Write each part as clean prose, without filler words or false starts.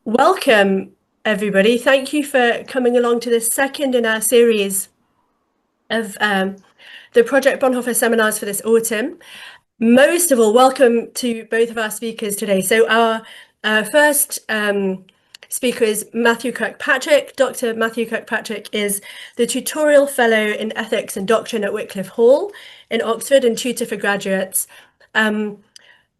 Welcome, everybody. Thank you for coming along to this second in our series of the Project Bonhoeffer seminars for this autumn. Most of all, welcome to both of our speakers today. So our first speaker is Matthew Kirkpatrick. Dr. Matthew Kirkpatrick is the Tutorial Fellow in Ethics and Doctrine at Wycliffe Hall in Oxford and tutor for graduates.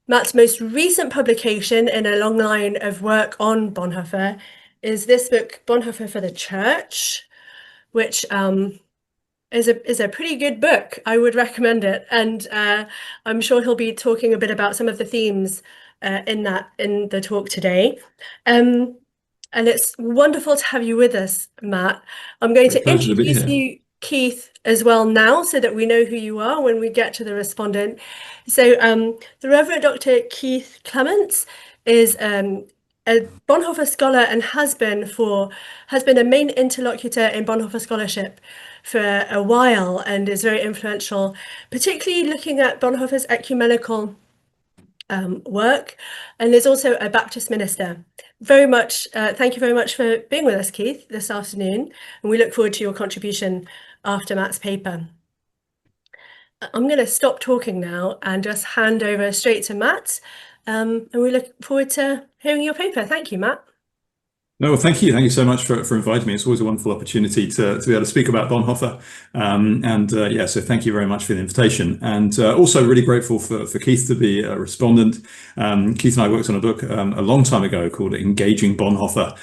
Matt's most recent publication in a long line of work on Bonhoeffer is this book, Bonhoeffer for the Church, which is a pretty good book. I would recommend it. And I'm sure he'll be talking a bit about some of the themes in the talk today. And it's wonderful to have you with us, Matt. I'm going to introduce you, Keith, as well now, so that we know who you are when we get to the respondent. So the Reverend Dr. Keith Clements is a Bonhoeffer scholar and has been a main interlocutor in Bonhoeffer scholarship for a while and is very influential, particularly looking at Bonhoeffer's ecumenical work, and is also a Baptist minister. Thank you very much for being with us, Keith, this afternoon, and we look forward to your contribution after Matt's paper. I'm going to stop talking now and just hand over straight to Matt, and we look forward to hearing your paper. Thank you, Matt. No, thank you. Thank you so much for inviting me. It's always a wonderful opportunity to be able to speak about Bonhoeffer. So thank you very much for the invitation. And also really grateful for Keith to be a respondent. Keith and I worked on a book a long time ago called Engaging Bonhoeffer,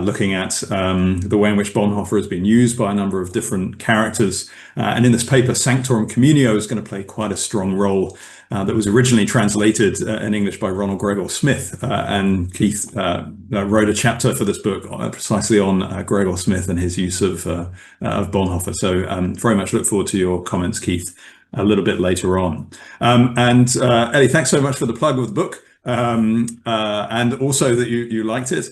looking at the way in which Bonhoeffer has been used by a number of different characters. And in this paper, Sanctorum Communio is going to play quite a strong role. That was originally translated in English by Ronald Gregor Smith, and Keith wrote a chapter for this book precisely on Gregor Smith and his use of Bonhoeffer. So very much look forward to your comments, Keith, a little bit later on. Ellie, thanks so much for the plug of the book, and also that you liked it.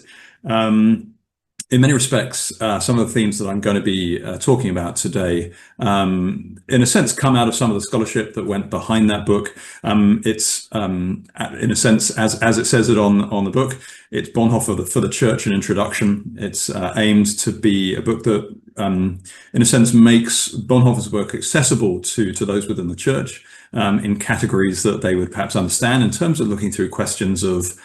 In many respects, some of the themes that I'm going to be talking about today, in a sense, come out of some of the scholarship that went behind that book. It's, in a sense, as it says it on the book, it's Bonhoeffer for the Church, an introduction. It's aimed to be a book that, in a sense, makes Bonhoeffer's work accessible to those within the church, in categories that they would perhaps understand in terms of looking through questions of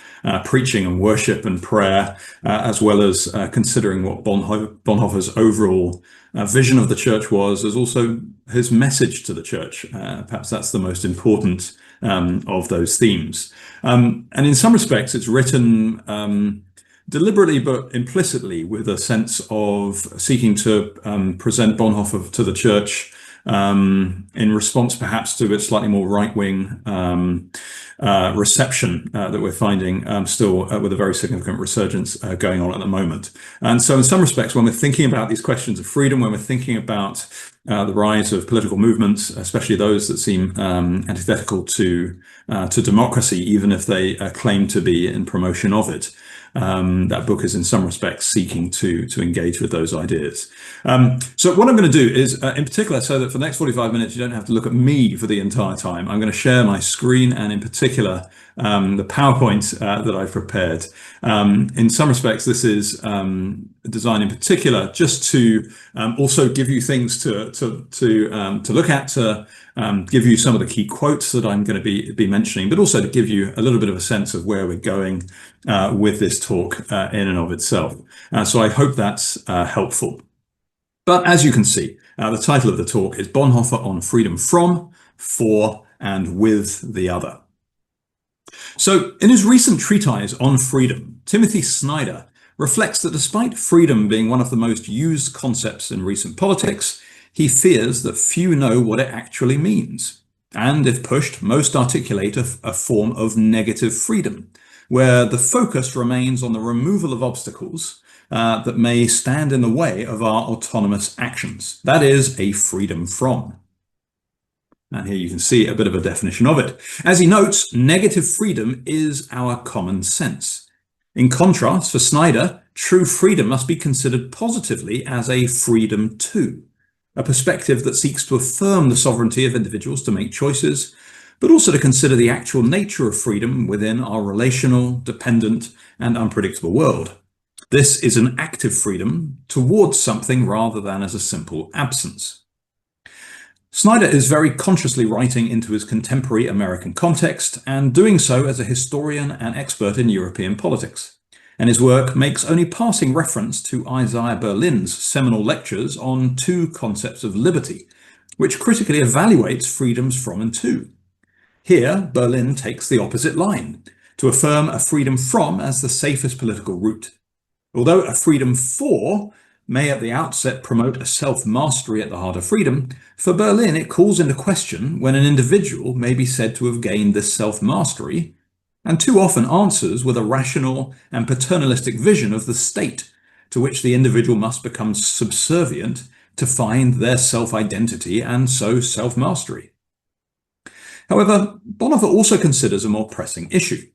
preaching and worship and prayer, as well as considering what Bonhoeffer's overall vision of the church was, as also his message to the church. Perhaps that's the most important of those themes. And in some respects, it's written deliberately but implicitly with a sense of seeking to present Bonhoeffer to the church in response perhaps to its slightly more right-wing reception that we're finding still with a very significant resurgence going on at the moment. And so in some respects, when we're thinking about these questions of freedom, when we're thinking about the rise of political movements, especially those that seem antithetical to democracy, even if they claim to be in promotion of it, that book is in some respects seeking to engage with those ideas. So what I'm going to do is, in particular, so that for the next 45 minutes, you don't have to look at me for the entire time, I'm going to share my screen and in particular, the PowerPoint that I've prepared. In some respects, this is designed in particular just to also give you things to look at, to give you some of the key quotes that I'm going to be mentioning, but also to give you a little bit of a sense of where we're going with this talk in and of itself. So I hope that's helpful. But as you can see, the title of the talk is Bonhoeffer on Freedom from, for, and with the Other. So in his recent treatise on freedom, Timothy Snyder reflects that despite freedom being one of the most used concepts in recent politics, he fears that few know what it actually means, and if pushed, most articulate a form of negative freedom, where the focus remains on the removal of obstacles that may stand in the way of our autonomous actions. That is a freedom from. And here you can see a bit of a definition of it. As he notes, negative freedom is our common sense. In contrast, for Snyder, true freedom must be considered positively as a freedom to, a perspective that seeks to affirm the sovereignty of individuals to make choices, but also to consider the actual nature of freedom within our relational, dependent, and unpredictable world. This is an active freedom towards something rather than as a simple absence. Snyder is very consciously writing into his contemporary American context and doing so as a historian and expert in European politics. And his work makes only passing reference to Isaiah Berlin's seminal lectures on two concepts of liberty, which critically evaluates freedoms from and to. Here, Berlin takes the opposite line, to affirm a freedom from as the safest political route. Although a freedom for may at the outset promote a self-mastery at the heart of freedom, for Berlin it calls into question when an individual may be said to have gained this self-mastery, and too often answers with a rational and paternalistic vision of the state, to which the individual must become subservient to find their self-identity and so self-mastery. However, Bonhoeffer also considers a more pressing issue.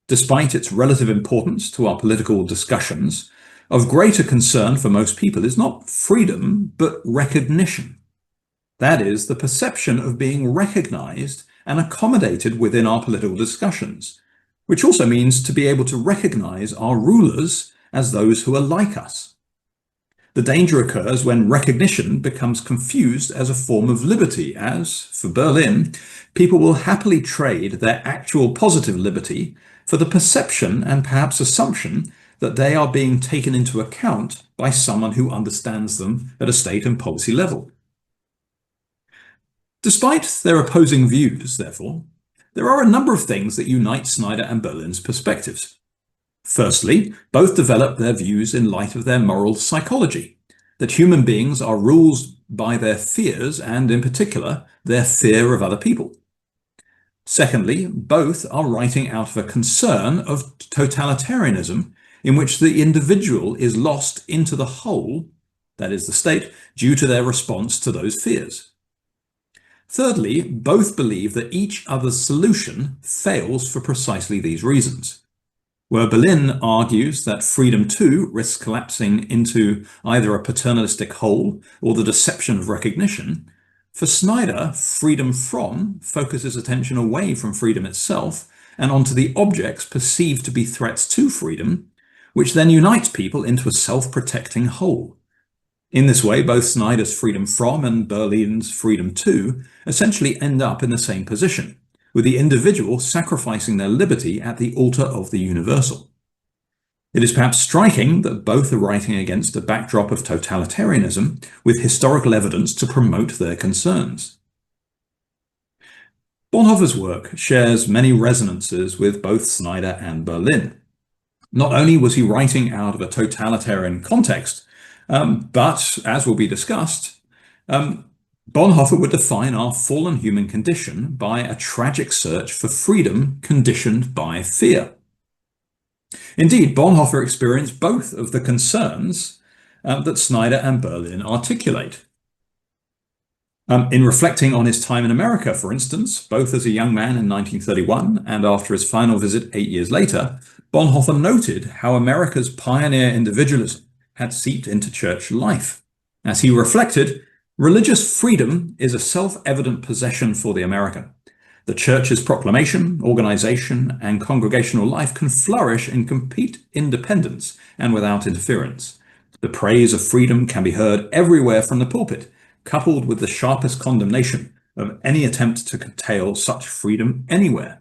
Despite its relative importance to our political discussions, of greater concern for most people is not freedom, but recognition. That is, the perception of being recognized and accommodated within our political discussions, which also means to be able to recognize our rulers as those who are like us. The danger occurs when recognition becomes confused as a form of liberty, as, for Berlin, people will happily trade their actual positive liberty for the perception and perhaps assumption that they are being taken into account by someone who understands them at a state and policy level. Despite their opposing views, therefore, there are a number of things that unite Snyder and Berlin's perspectives. Firstly, both develop their views in light of their moral psychology, that human beings are ruled by their fears and, in particular, their fear of other people. Secondly, both are writing out of a concern of totalitarianism in which the individual is lost into the whole, that is the state, due to their response to those fears. Thirdly, both believe that each other's solution fails for precisely these reasons. Where Berlin argues that freedom too risks collapsing into either a paternalistic whole or the deception of recognition, for Snyder, freedom from focuses attention away from freedom itself and onto the objects perceived to be threats to freedom, which then unites people into a self-protecting whole. In this way, both Snyder's freedom from and Berlin's freedom to essentially end up in the same position, with the individual sacrificing their liberty at the altar of the universal. It is perhaps striking that both are writing against a backdrop of totalitarianism with historical evidence to promote their concerns. Bonhoeffer's work shares many resonances with both Snyder and Berlin. Not only was he writing out of a totalitarian context, but, as will be discussed, Bonhoeffer would define our fallen human condition by a tragic search for freedom conditioned by fear. Indeed, Bonhoeffer experienced both of the concerns that Snyder and Berlin articulate. In reflecting on his time in America, for instance, both as a young man in 1931 and after his final visit 8 years later, Bonhoeffer noted how America's pioneer individualism had seeped into church life. As he reflected, religious freedom is a self-evident possession for the American. The church's proclamation, organization, and congregational life can flourish in complete independence and without interference. The praise of freedom can be heard everywhere from the pulpit, coupled with the sharpest condemnation of any attempt to curtail such freedom anywhere.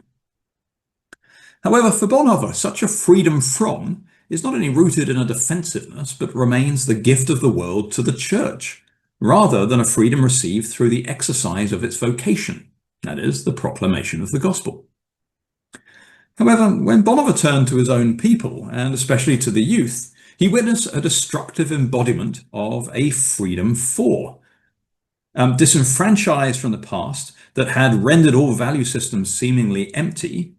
However, for Bonhoeffer, such a freedom from is not only rooted in a defensiveness, but remains the gift of the world to the church, rather than a freedom received through the exercise of its vocation, that is, the proclamation of the gospel. However, when Bonhoeffer turned to his own people, and especially to the youth, he witnessed a destructive embodiment of a freedom for. Disenfranchised from the past that had rendered all value systems seemingly empty,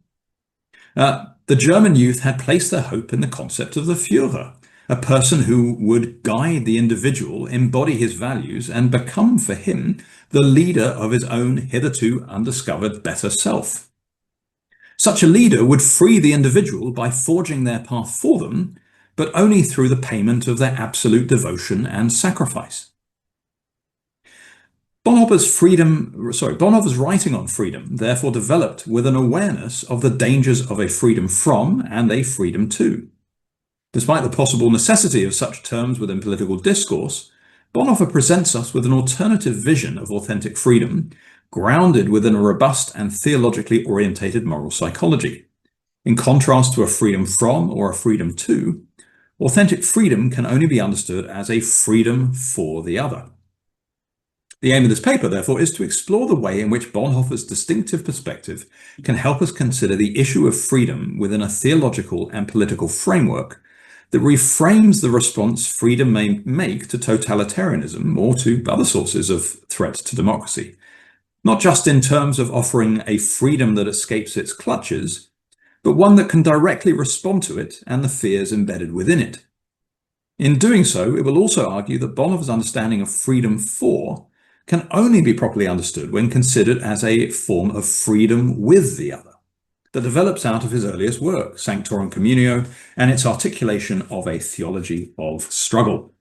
the German youth had placed their hope in the concept of the Führer, a person who would guide the individual, embody his values, and become for him the leader of his own hitherto undiscovered better self. Such a leader would free the individual by forging their path for them, but only through the payment of their absolute devotion and sacrifice. Bonhoeffer's writing on freedom therefore developed with an awareness of the dangers of a freedom from and a freedom to. Despite the possible necessity of such terms within political discourse, Bonhoeffer presents us with an alternative vision of authentic freedom, grounded within a robust and theologically orientated moral psychology. In contrast to a freedom from or a freedom to, authentic freedom can only be understood as a freedom for the other. The aim of this paper, therefore, is to explore the way in which Bonhoeffer's distinctive perspective can help us consider the issue of freedom within a theological and political framework that reframes the response freedom may make to totalitarianism or to other sources of threat to democracy, not just in terms of offering a freedom that escapes its clutches, but one that can directly respond to it and the fears embedded within it. In doing so, it will also argue that Bonhoeffer's understanding of freedom for can only be properly understood when considered as a form of freedom with the other that develops out of his earliest work, Sanctorum Communio, and its articulation of a theology of struggle.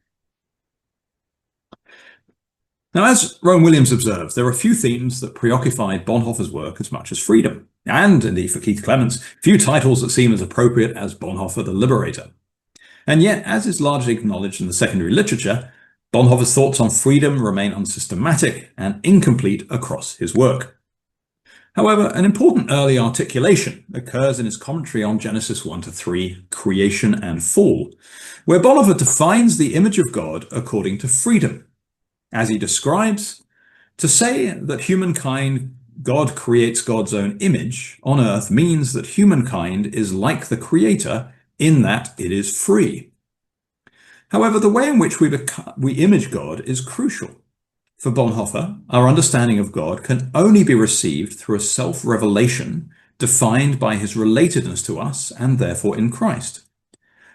Now, as Rowan Williams observes, there are few themes that preoccupied Bonhoeffer's work as much as freedom, and indeed for Keith Clements, few titles that seem as appropriate as Bonhoeffer the Liberator. And yet, as is largely acknowledged in the secondary literature, Bonhoeffer's thoughts on freedom remain unsystematic and incomplete across his work. However, an important early articulation occurs in his commentary on Genesis 1-3, Creation and Fall, where Bonhoeffer defines the image of God according to freedom. As he describes, to say that God creates God's own image on earth means that humankind is like the Creator in that it is free. However, the way in which we image God is crucial. For Bonhoeffer, our understanding of God can only be received through a self-revelation defined by his relatedness to us and therefore in Christ.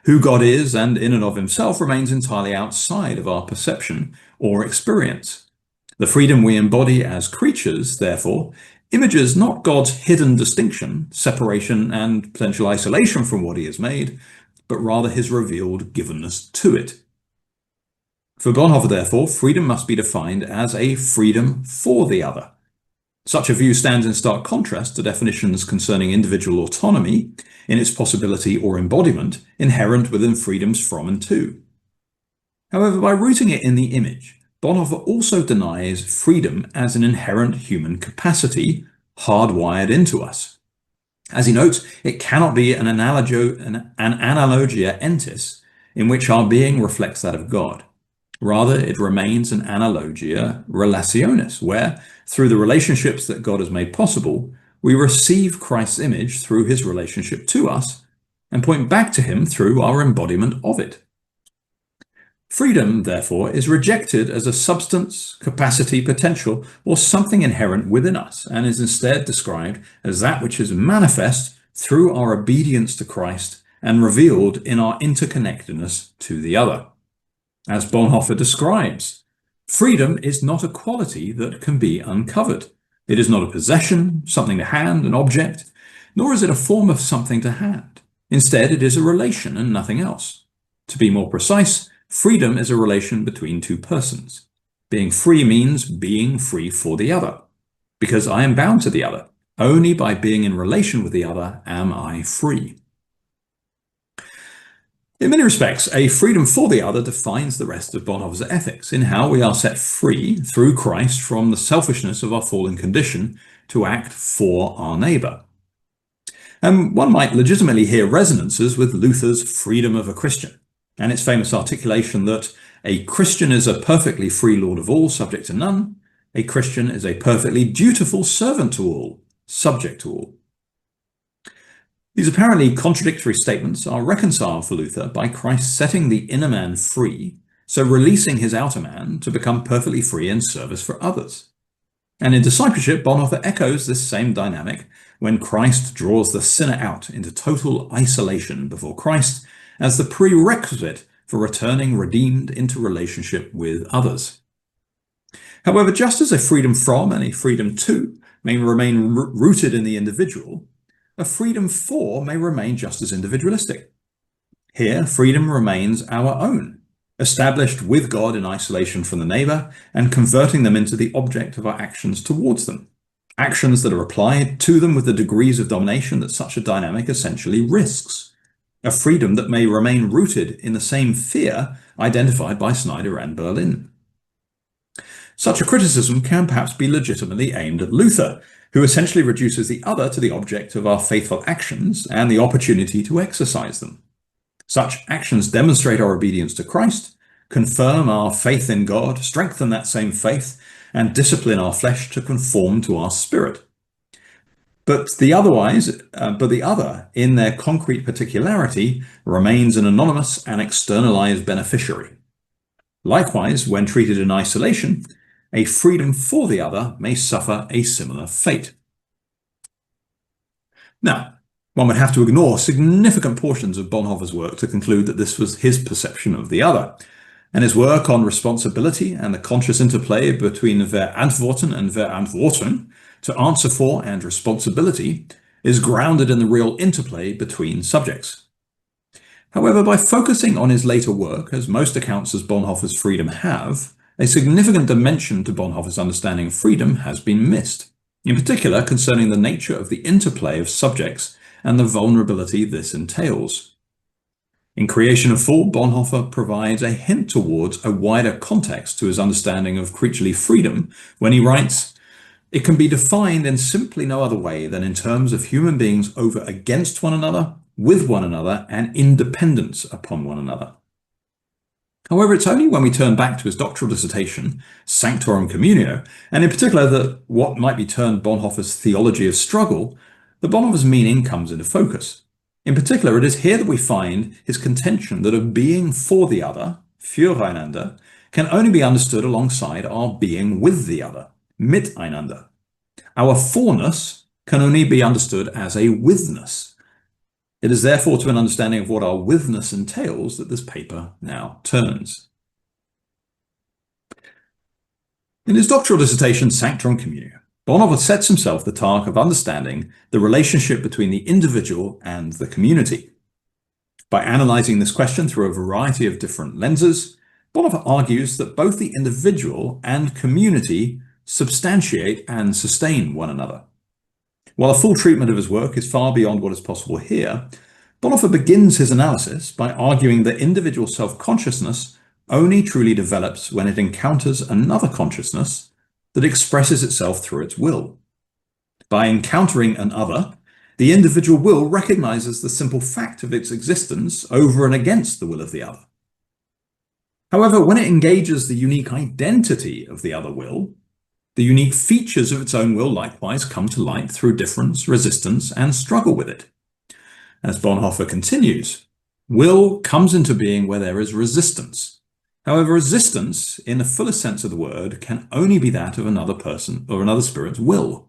Who God is and in and of himself remains entirely outside of our perception or experience. The freedom we embody as creatures, therefore, images not God's hidden distinction, separation, and potential isolation from what he has made, but rather his revealed givenness to it. For Bonhoeffer, therefore, freedom must be defined as a freedom for the other. Such a view stands in stark contrast to definitions concerning individual autonomy in its possibility or embodiment inherent within freedoms from and to. However, by rooting it in the image, Bonhoeffer also denies freedom as an inherent human capacity hardwired into us. As he notes, it cannot be an analogia entis in which our being reflects that of God. Rather, it remains an analogia relationis, where, through the relationships that God has made possible, we receive Christ's image through his relationship to us and point back to him through our embodiment of it. Freedom, therefore, is rejected as a substance, capacity, potential, or something inherent within us, and is instead described as that which is manifest through our obedience to Christ and revealed in our interconnectedness to the other. As Bonhoeffer describes, freedom is not a quality that can be uncovered. It is not a possession, something to hand, an object, nor is it a form of something to hand. Instead, it is a relation and nothing else. To be more precise, freedom is a relation between two persons. Being free means being free for the other, because I am bound to the other. Only by being in relation with the other am I free. In many respects, a freedom for the other defines the rest of Bonhoeffer's ethics in how we are set free through Christ from the selfishness of our fallen condition to act for our neighbor. And one might legitimately hear resonances with Luther's freedom of a Christian and its famous articulation that a Christian is a perfectly free lord of all, subject to none. A Christian is a perfectly dutiful servant to all, subject to all. These apparently contradictory statements are reconciled for Luther by Christ setting the inner man free, so releasing his outer man to become perfectly free in service for others. And in discipleship, Bonhoeffer echoes this same dynamic when Christ draws the sinner out into total isolation before Christ as the prerequisite for returning redeemed into relationship with others. However, just as a freedom from and a freedom to may remain rooted in the individual, a freedom for may remain just as individualistic. Here, freedom remains our own, established with God in isolation from the neighbor and converting them into the object of our actions towards them, actions that are applied to them with the degrees of domination that such a dynamic essentially risks. a freedom that may remain rooted in the same fear identified by Snyder and Berlin. Such a criticism can perhaps be legitimately aimed at Luther, who essentially reduces the other to the object of our faithful actions and the opportunity to exercise them. Such actions demonstrate our obedience to Christ, confirm our faith in God, strengthen that same faith, and discipline our flesh to conform to our spirit. But the other, in their concrete particularity, remains an anonymous and externalized beneficiary. Likewise, when treated in isolation, a freedom for the other may suffer a similar fate. Now, one would have to ignore significant portions of Bonhoeffer's work to conclude that this was his perception of the other, and his work on responsibility and the conscious interplay between Verantworten and Verantwortung, to answer for and responsibility, is grounded in the real interplay between subjects. However, by focusing on his later work, as most accounts of Bonhoeffer's freedom have, a significant dimension to Bonhoeffer's understanding of freedom has been missed, in particular concerning the nature of the interplay of subjects and the vulnerability this entails. In Creation of Fall, Bonhoeffer provides a hint towards a wider context to his understanding of creaturely freedom when he writes, "It can be defined in simply no other way than in terms of human beings over against one another, with one another, and independence upon one another." However, it's only when we turn back to his doctoral dissertation, Sanctorum Communio, and in particular what might be termed Bonhoeffer's theology of struggle, that Bonhoeffer's meaning comes into focus. In particular, it is here that we find his contention that a being for the other, füreinander, can only be understood alongside our being with the other, miteinander. Our forness can only be understood as a withness. It is therefore to an understanding of what our withness entails that this paper now turns. In his doctoral dissertation, Sanctorum Communio, Bonhoeffer sets himself the task of understanding the relationship between the individual and the community. By analyzing this question through a variety of different lenses, Bonhoeffer argues that both the individual and community substantiate and sustain one another. While a full treatment of his work is far beyond what is possible here, Bonhoeffer begins his analysis by arguing that individual self-consciousness only truly develops when it encounters another consciousness that expresses itself through its will. By encountering an other, the individual will recognizes the simple fact of its existence over and against the will of the other. However, when it engages the unique identity of the other will, the unique features of its own will likewise come to light through difference, resistance, and struggle with it. As Bonhoeffer continues, will comes into being where there is resistance. However, resistance, in the fullest sense of the word, can only be that of another person or another spirit's will.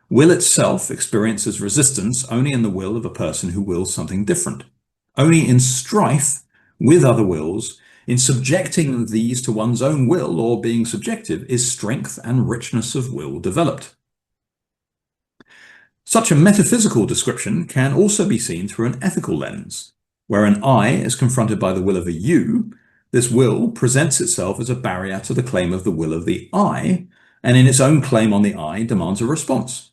Will itself experiences resistance only in the will of a person who wills something different. Only in strife with other wills, in subjecting these to one's own will or being subjective, is strength and richness of will developed. Such a metaphysical description can also be seen through an ethical lens. Where an I is confronted by the will of a you, this will presents itself as a barrier to the claim of the will of the I, and in its own claim on the I demands a response.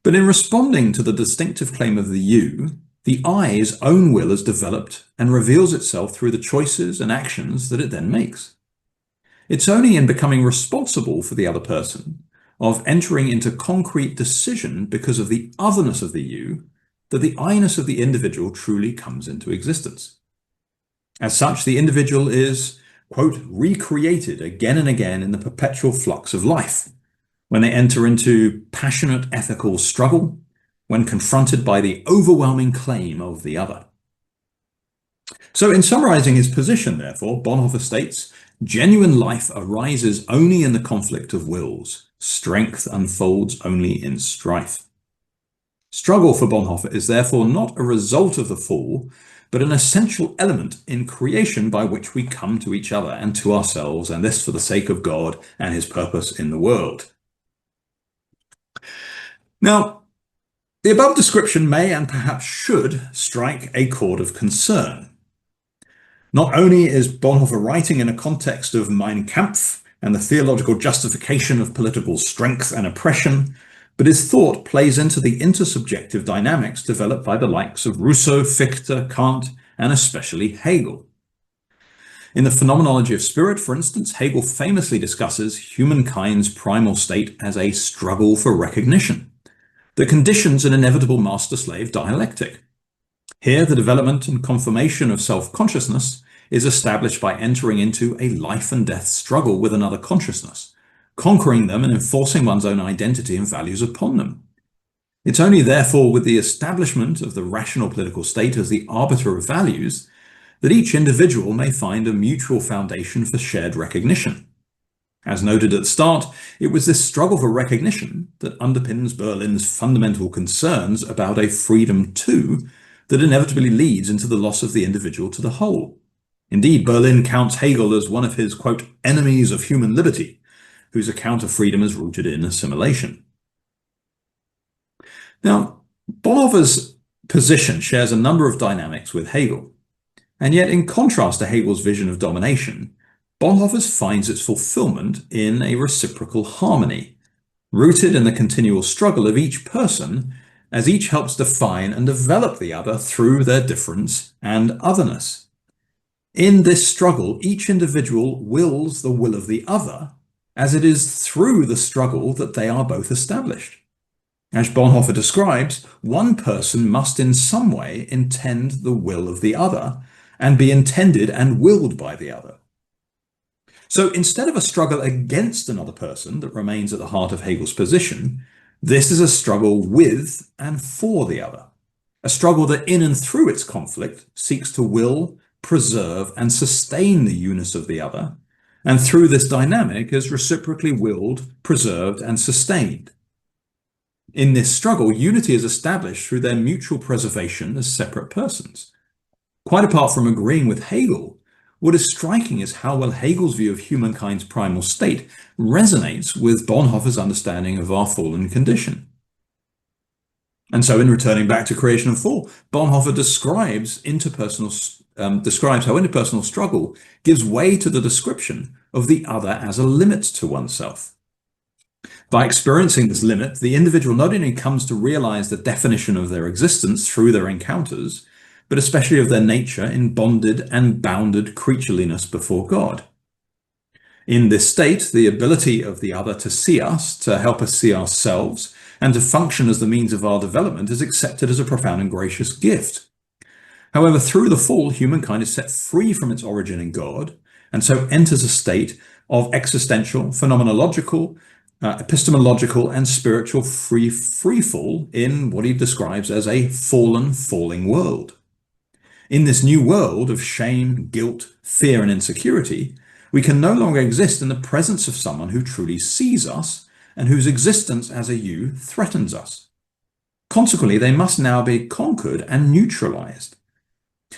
But in responding to the distinctive claim of the you, the I's own will is developed and reveals itself through the choices and actions that it then makes. It's only in becoming responsible for the other person, of entering into concrete decision because of the otherness of the you, that the I-ness of the individual truly comes into existence. As such, the individual is, quote, recreated again and again in the perpetual flux of life, when they enter into passionate ethical struggle, when confronted by the overwhelming claim of the other. So in summarizing his position, therefore, Bonhoeffer states, genuine life arises only in the conflict of wills. Strength unfolds only in strife. Struggle for Bonhoeffer is therefore not a result of the fall, but an essential element in creation by which we come to each other and to ourselves, and this for the sake of God and his purpose in the world. Now, the above description may and perhaps should strike a chord of concern. Not only is Bonhoeffer writing in a context of Mein Kampf and the theological justification of political strength and oppression, but his thought plays into the intersubjective dynamics developed by the likes of Rousseau, Fichte, Kant, and especially Hegel. In the Phenomenology of Spirit, for instance, Hegel famously discusses humankind's primal state as a struggle for recognition that conditions an inevitable master-slave dialectic. Here, the development and confirmation of self-consciousness is established by entering into a life and death struggle with another consciousness, conquering them and enforcing one's own identity and values upon them. It's only therefore with the establishment of the rational political state as the arbiter of values that each individual may find a mutual foundation for shared recognition. As noted at the start, it was this struggle for recognition that underpins Berlin's fundamental concerns about a freedom too that inevitably leads into the loss of the individual to the whole. Indeed, Berlin counts Hegel as one of his, quote, enemies of human liberty, whose account of freedom is rooted in assimilation. Now, Bonhoeffer's position shares a number of dynamics with Hegel. And yet, in contrast to Hegel's vision of domination, Bonhoeffer's finds its fulfillment in a reciprocal harmony, rooted in the continual struggle of each person as each helps define and develop the other through their difference and otherness. In this struggle, each individual wills the will of the other, as it is through the struggle that they are both established. As Bonhoeffer describes, one person must in some way intend the will of the other, and be intended and willed by the other. So instead of a struggle against another person that remains at the heart of Hegel's position, this is a struggle with and for the other, a struggle that in and through its conflict seeks to will, preserve, and sustain the unity of the other, and through this dynamic is reciprocally willed, preserved, and sustained. In this struggle, unity is established through their mutual preservation as separate persons. Quite apart from agreeing with Hegel, what is striking is how well Hegel's view of humankind's primal state resonates with Bonhoeffer's understanding of our fallen condition. And so in returning back to Creation and Fall, Bonhoeffer describes how interpersonal struggle gives way to the description of the other as a limit to oneself. By experiencing this limit, the individual not only comes to realize the definition of their existence through their encounters, but especially of their nature in bonded and bounded creatureliness before God. In this state, the ability of the other to see us, to help us see ourselves, and to function as the means of our development is accepted as a profound and gracious gift. However, through the fall, humankind is set free from its origin in God, and so enters a state of existential, phenomenological, epistemological, and spiritual free fall in what he describes as a falling world. In this new world of shame, guilt, fear, and insecurity, we can no longer exist in the presence of someone who truly sees us and whose existence as a you threatens us. Consequently, they must now be conquered and neutralized.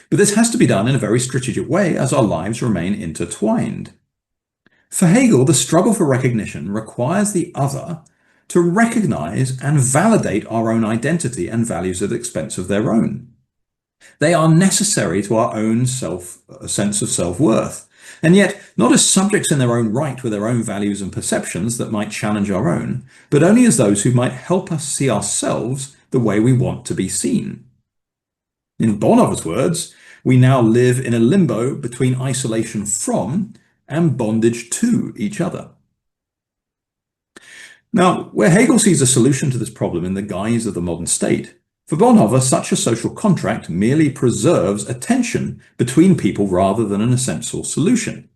But this has to be done in a very strategic way as our lives remain intertwined. For Hegel, the struggle for recognition requires the other to recognize and validate our own identity and values at the expense of their own. They are necessary to our own sense of self-worth, and yet not as subjects in their own right with their own values and perceptions that might challenge our own, but only as those who might help us see ourselves the way we want to be seen. In Bonhoeffer's words, we now live in a limbo between isolation from and bondage to each other. Now, where Hegel sees a solution to this problem in the guise of the modern state, for Bonhoeffer, such a social contract merely preserves a tension between people rather than an essential solution.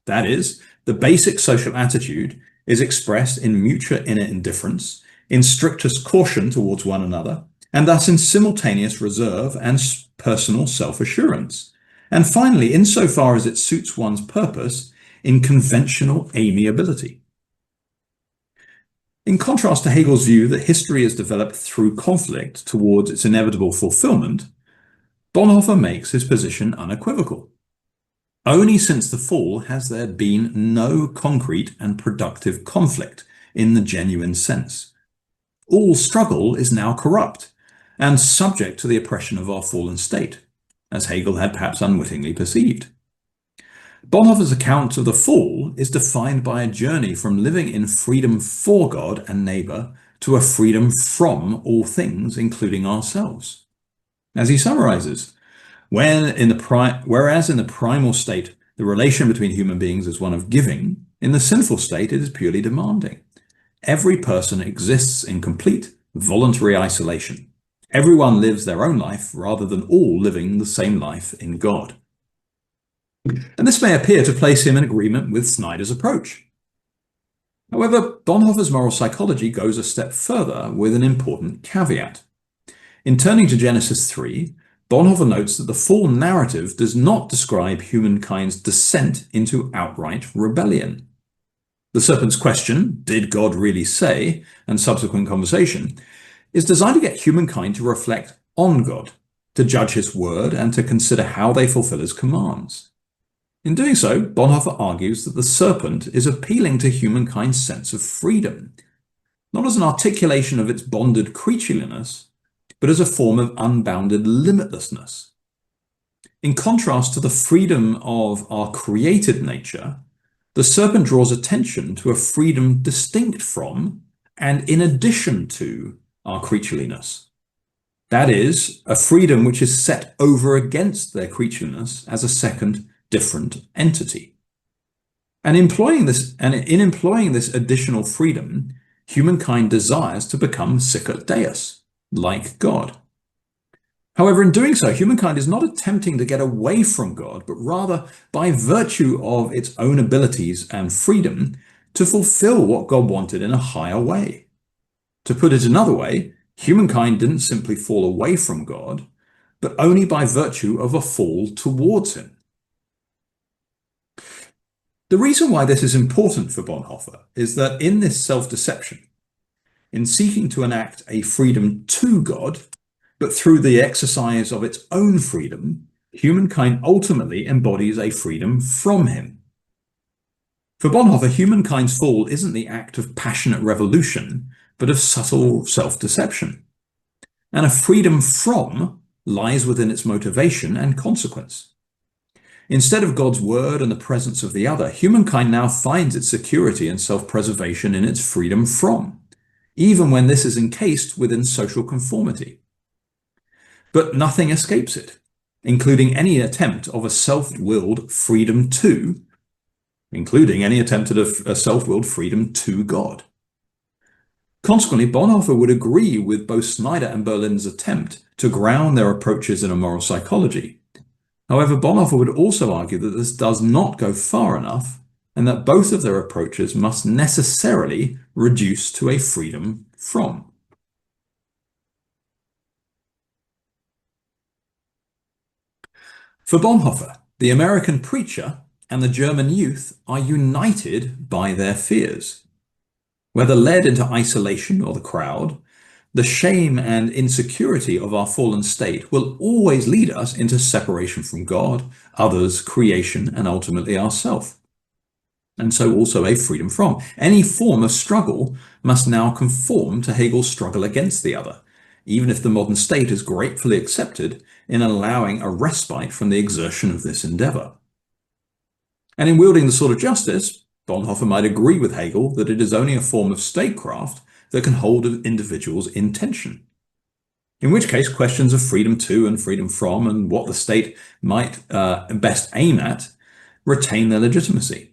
That is, the basic social attitude is expressed in mutual inner indifference, in strictest caution towards one another, and thus in simultaneous reserve and personal self-assurance. And finally, insofar as it suits one's purpose, in conventional amiability. In contrast to Hegel's view that history is developed through conflict towards its inevitable fulfillment, Bonhoeffer makes his position unequivocal. Only since the fall has there been no concrete and productive conflict in the genuine sense. All struggle is now corrupt and subject to the oppression of our fallen state, as Hegel had perhaps unwittingly perceived. Bonhoeffer's account of the fall is defined by a journey from living in freedom for God and neighbor to a freedom from all things, including ourselves. As he summarizes, whereas in the primal state, the relation between human beings is one of giving, in the sinful state, it is purely demanding. Every person exists in complete voluntary isolation. Everyone lives their own life rather than all living the same life in God. And this may appear to place him in agreement with Snyder's approach. However, Bonhoeffer's moral psychology goes a step further with an important caveat. In turning to Genesis 3, Bonhoeffer notes that the fall narrative does not describe humankind's descent into outright rebellion. The serpent's question, did God really say, and subsequent conversation, is designed to get humankind to reflect on God, to judge his word, and to consider how they fulfill his commands. In doing so, Bonhoeffer argues that the serpent is appealing to humankind's sense of freedom, not as an articulation of its bonded creatureliness, but as a form of unbounded limitlessness. In contrast to the freedom of our created nature, the serpent draws attention to a freedom distinct from and in addition to our creatureliness. That is, a freedom which is set over against their creatureliness as a second, different entity. And in employing this additional freedom, humankind desires to become sicut deus, like God. However, in doing so, humankind is not attempting to get away from God, but rather, by virtue of its own abilities and freedom, to fulfill what God wanted in a higher way. To put it another way, humankind didn't simply fall away from God, but only by virtue of a fall towards him. The reason why this is important for Bonhoeffer is that in this self-deception, in seeking to enact a freedom to God, but through the exercise of its own freedom, humankind ultimately embodies a freedom from him. For Bonhoeffer, humankind's fall isn't the act of passionate revolution, but of subtle self-deception. And a freedom from lies within its motivation and consequence. Instead of God's word and the presence of the other, humankind now finds its security and self-preservation in its freedom from, even when this is encased within social conformity. But nothing escapes it, including any attempt of a self-willed freedom to, including any attempt at a self-willed freedom to God. Consequently, Bonhoeffer would agree with both Snyder and Berlin's attempt to ground their approaches in a moral psychology. However, Bonhoeffer would also argue that this does not go far enough, and that both of their approaches must necessarily reduce to a freedom from. For Bonhoeffer, the American preacher and the German youth are united by their fears. Whether led into isolation or the crowd, the shame and insecurity of our fallen state will always lead us into separation from God, others, creation, and ultimately ourself. And so also a freedom from. Any form of struggle must now conform to Hegel's struggle against the other, even if the modern state is gratefully accepted in allowing a respite from the exertion of this endeavor. And in wielding the sword of justice, Bonhoeffer might agree with Hegel that it is only a form of statecraft that can hold individuals in tension. In which case, questions of freedom to and freedom from and what the state might best aim at retain their legitimacy.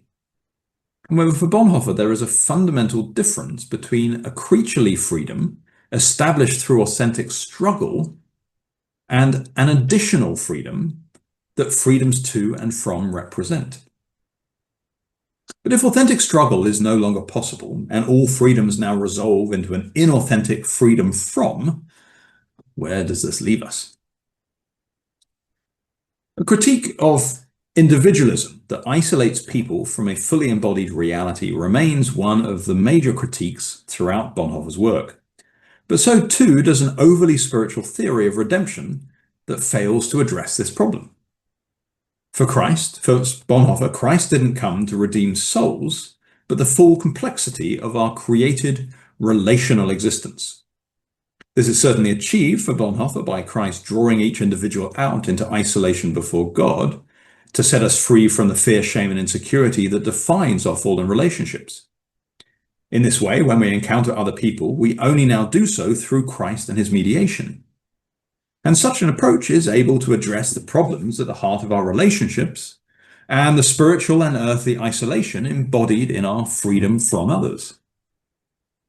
However, for Bonhoeffer, there is a fundamental difference between a creaturely freedom established through authentic struggle and an additional freedom that freedoms to and from represent. But if authentic struggle is no longer possible and all freedoms now resolve into an inauthentic freedom from, where does this leave us? A critique of individualism that isolates people from a fully embodied reality remains one of the major critiques throughout Bonhoeffer's work. But so too does an overly spiritual theory of redemption that fails to address this problem. For Bonhoeffer, Christ didn't come to redeem souls, but the full complexity of our created relational existence. This is certainly achieved for Bonhoeffer by Christ drawing each individual out into isolation before God to set us free from the fear, shame, and insecurity that defines our fallen relationships. In this way, when we encounter other people, we only now do so through Christ and his mediation. And such an approach is able to address the problems at the heart of our relationships and the spiritual and earthly isolation embodied in our freedom from others.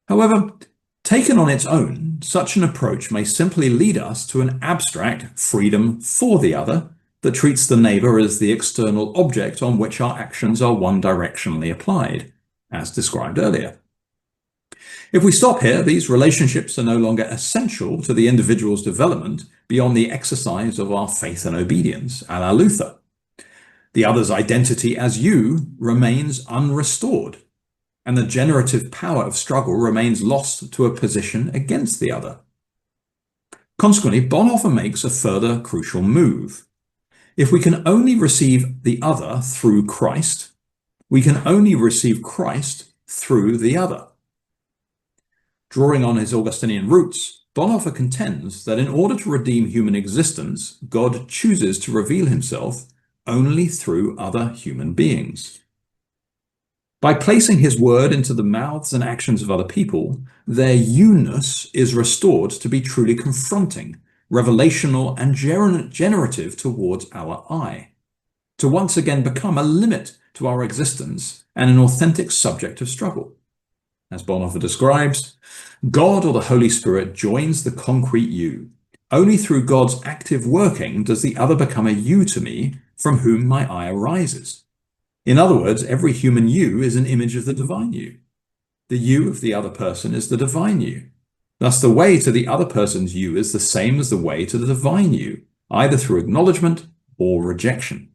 However, taken on its own, such an approach may simply lead us to an abstract freedom for the other that treats the neighbor as the external object on which our actions are one-directionally applied, as described earlier. If we stop here, these relationships are no longer essential to the individual's development beyond the exercise of our faith and obedience, a la Luther. The other's identity as you remains unrestored, and the generative power of struggle remains lost to a position against the other. Consequently, Bonhoeffer makes a further crucial move. If we can only receive the other through Christ, we can only receive Christ through the other. Drawing on his Augustinian roots, Bonhoeffer contends that in order to redeem human existence, God chooses to reveal himself only through other human beings. By placing his word into the mouths and actions of other people, their you-ness is restored to be truly confronting, revelational, and generative towards our I, to once again become a limit to our existence and an authentic subject of struggle. As Bonhoeffer describes, God or the Holy Spirit joins the concrete you. Only through God's active working does the other become a you to me from whom my I arises. In other words, every human you is an image of the divine you. The you of the other person is the divine you. Thus, the way to the other person's you is the same as the way to the divine you, either through acknowledgement or rejection.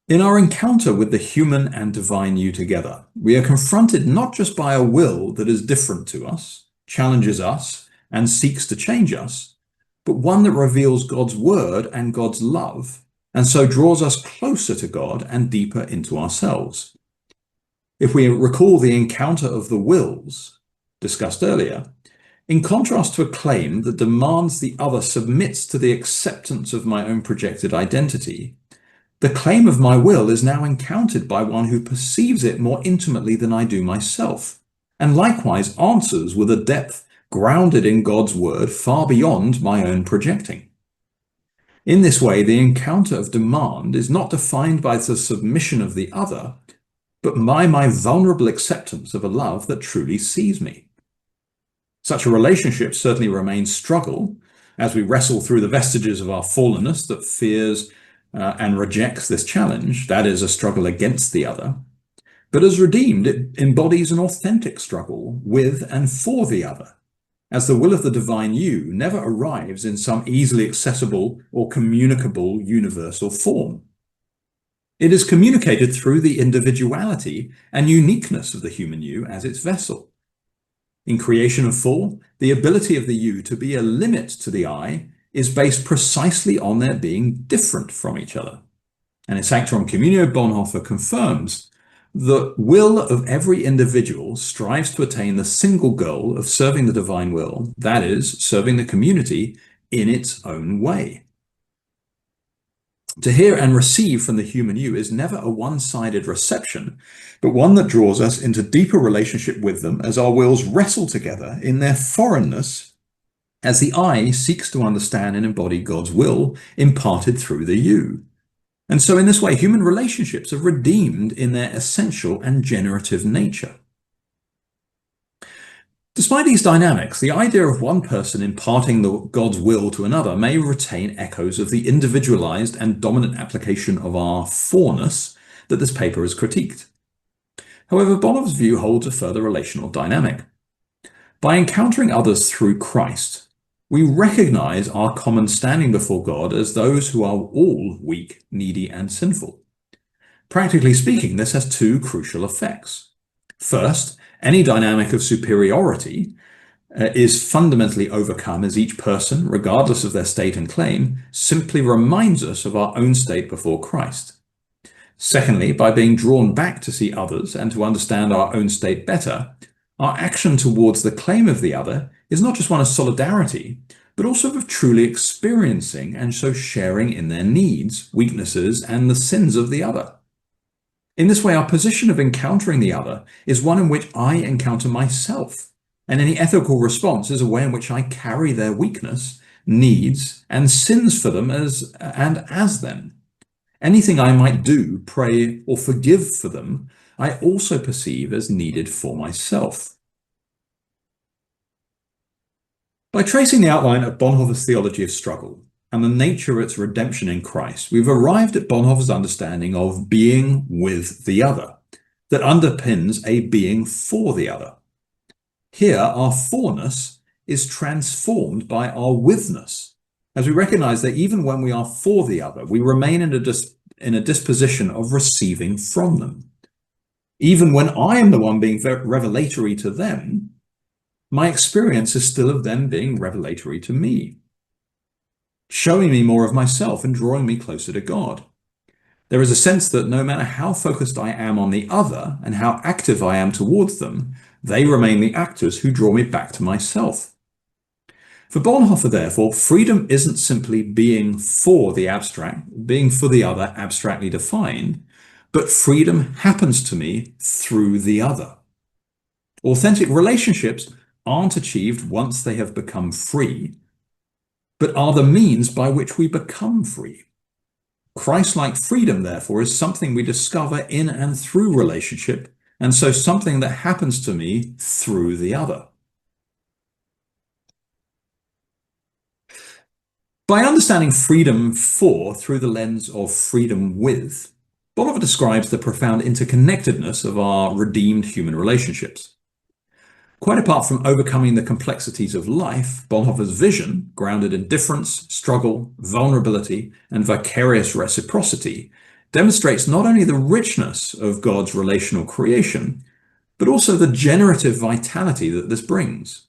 In our encounter with the human and divine you together, we are confronted not just by a will that is different to us, challenges us, and seeks to change us, but one that reveals God's word and God's love, and so draws us closer to God and deeper into ourselves. If we recall the encounter of the wills discussed earlier, in contrast to a claim that demands the other submits to the acceptance of my own projected identity, the claim of my will is now encountered by one who perceives it more intimately than I do myself, and likewise answers with a depth grounded in God's word far beyond my own projecting. In this way, the encounter of demand is not defined by the submission of the other, but by my vulnerable acceptance of a love that truly sees me. Such a relationship certainly remains struggle as we wrestle through the vestiges of our fallenness that fears and rejects this challenge, that is, a struggle against the other. But as redeemed, it embodies an authentic struggle with and for the other, as the will of the divine you never arrives in some easily accessible or communicable universal form. It is communicated through the individuality and uniqueness of the human you as its vessel. In creation of fall, the ability of the you to be a limit to the I is based precisely on their being different from each other. And in Sanctorum Communio, Bonhoeffer confirms the will of every individual strives to attain the single goal of serving the divine will, that is, serving the community in its own way. To hear and receive from the human you is never a one-sided reception, but one that draws us into deeper relationship with them as our wills wrestle together in their foreignness, as the I seeks to understand and embody God's will imparted through the you. And so in this way, human relationships are redeemed in their essential and generative nature. Despite these dynamics, the idea of one person imparting God's will to another may retain echoes of the individualized and dominant application of our forness that this paper has critiqued. However, Bonhoeffer's view holds a further relational dynamic. By encountering others through Christ, we recognize our common standing before God as those who are all weak, needy, and sinful. Practically speaking, this has two crucial effects. First, any dynamic of superiority is fundamentally overcome as each person, regardless of their state and claim, simply reminds us of our own state before Christ. Secondly, by being drawn back to see others and to understand our own state better, our action towards the claim of the other is not just one of solidarity, but also of truly experiencing and so sharing in their needs, weaknesses, and the sins of the other. In this way, our position of encountering the other is one in which I encounter myself, and any ethical response is a way in which I carry their weakness, needs, and sins for them as them. Anything I might do, pray, or forgive for them, I also perceive as needed for myself. By tracing the outline of Bonhoeffer's theology of struggle and the nature of its redemption in Christ, we've arrived at Bonhoeffer's understanding of being with the other, that underpins a being for the other. Here, our forness is transformed by our withness, as we recognize that even when we are for the other, we remain in a disposition of receiving from them. Even when I am the one being revelatory to them, my experience is still of them being revelatory to me, showing me more of myself and drawing me closer to God. There is a sense that no matter how focused I am on the other and how active I am towards them, they remain the actors who draw me back to myself. For Bonhoeffer, therefore, freedom isn't simply being for the other abstractly defined, but freedom happens to me through the other. Authentic relationships aren't achieved once they have become free, but are the means by which we become free. Christ-like freedom, therefore, is something we discover in and through relationship, and so something that happens to me through the other. By understanding freedom for through the lens of freedom with, Bonhoeffer describes the profound interconnectedness of our redeemed human relationships. Quite apart from overcoming the complexities of life, Bonhoeffer's vision, grounded in difference, struggle, vulnerability, and vicarious reciprocity, demonstrates not only the richness of God's relational creation, but also the generative vitality that this brings.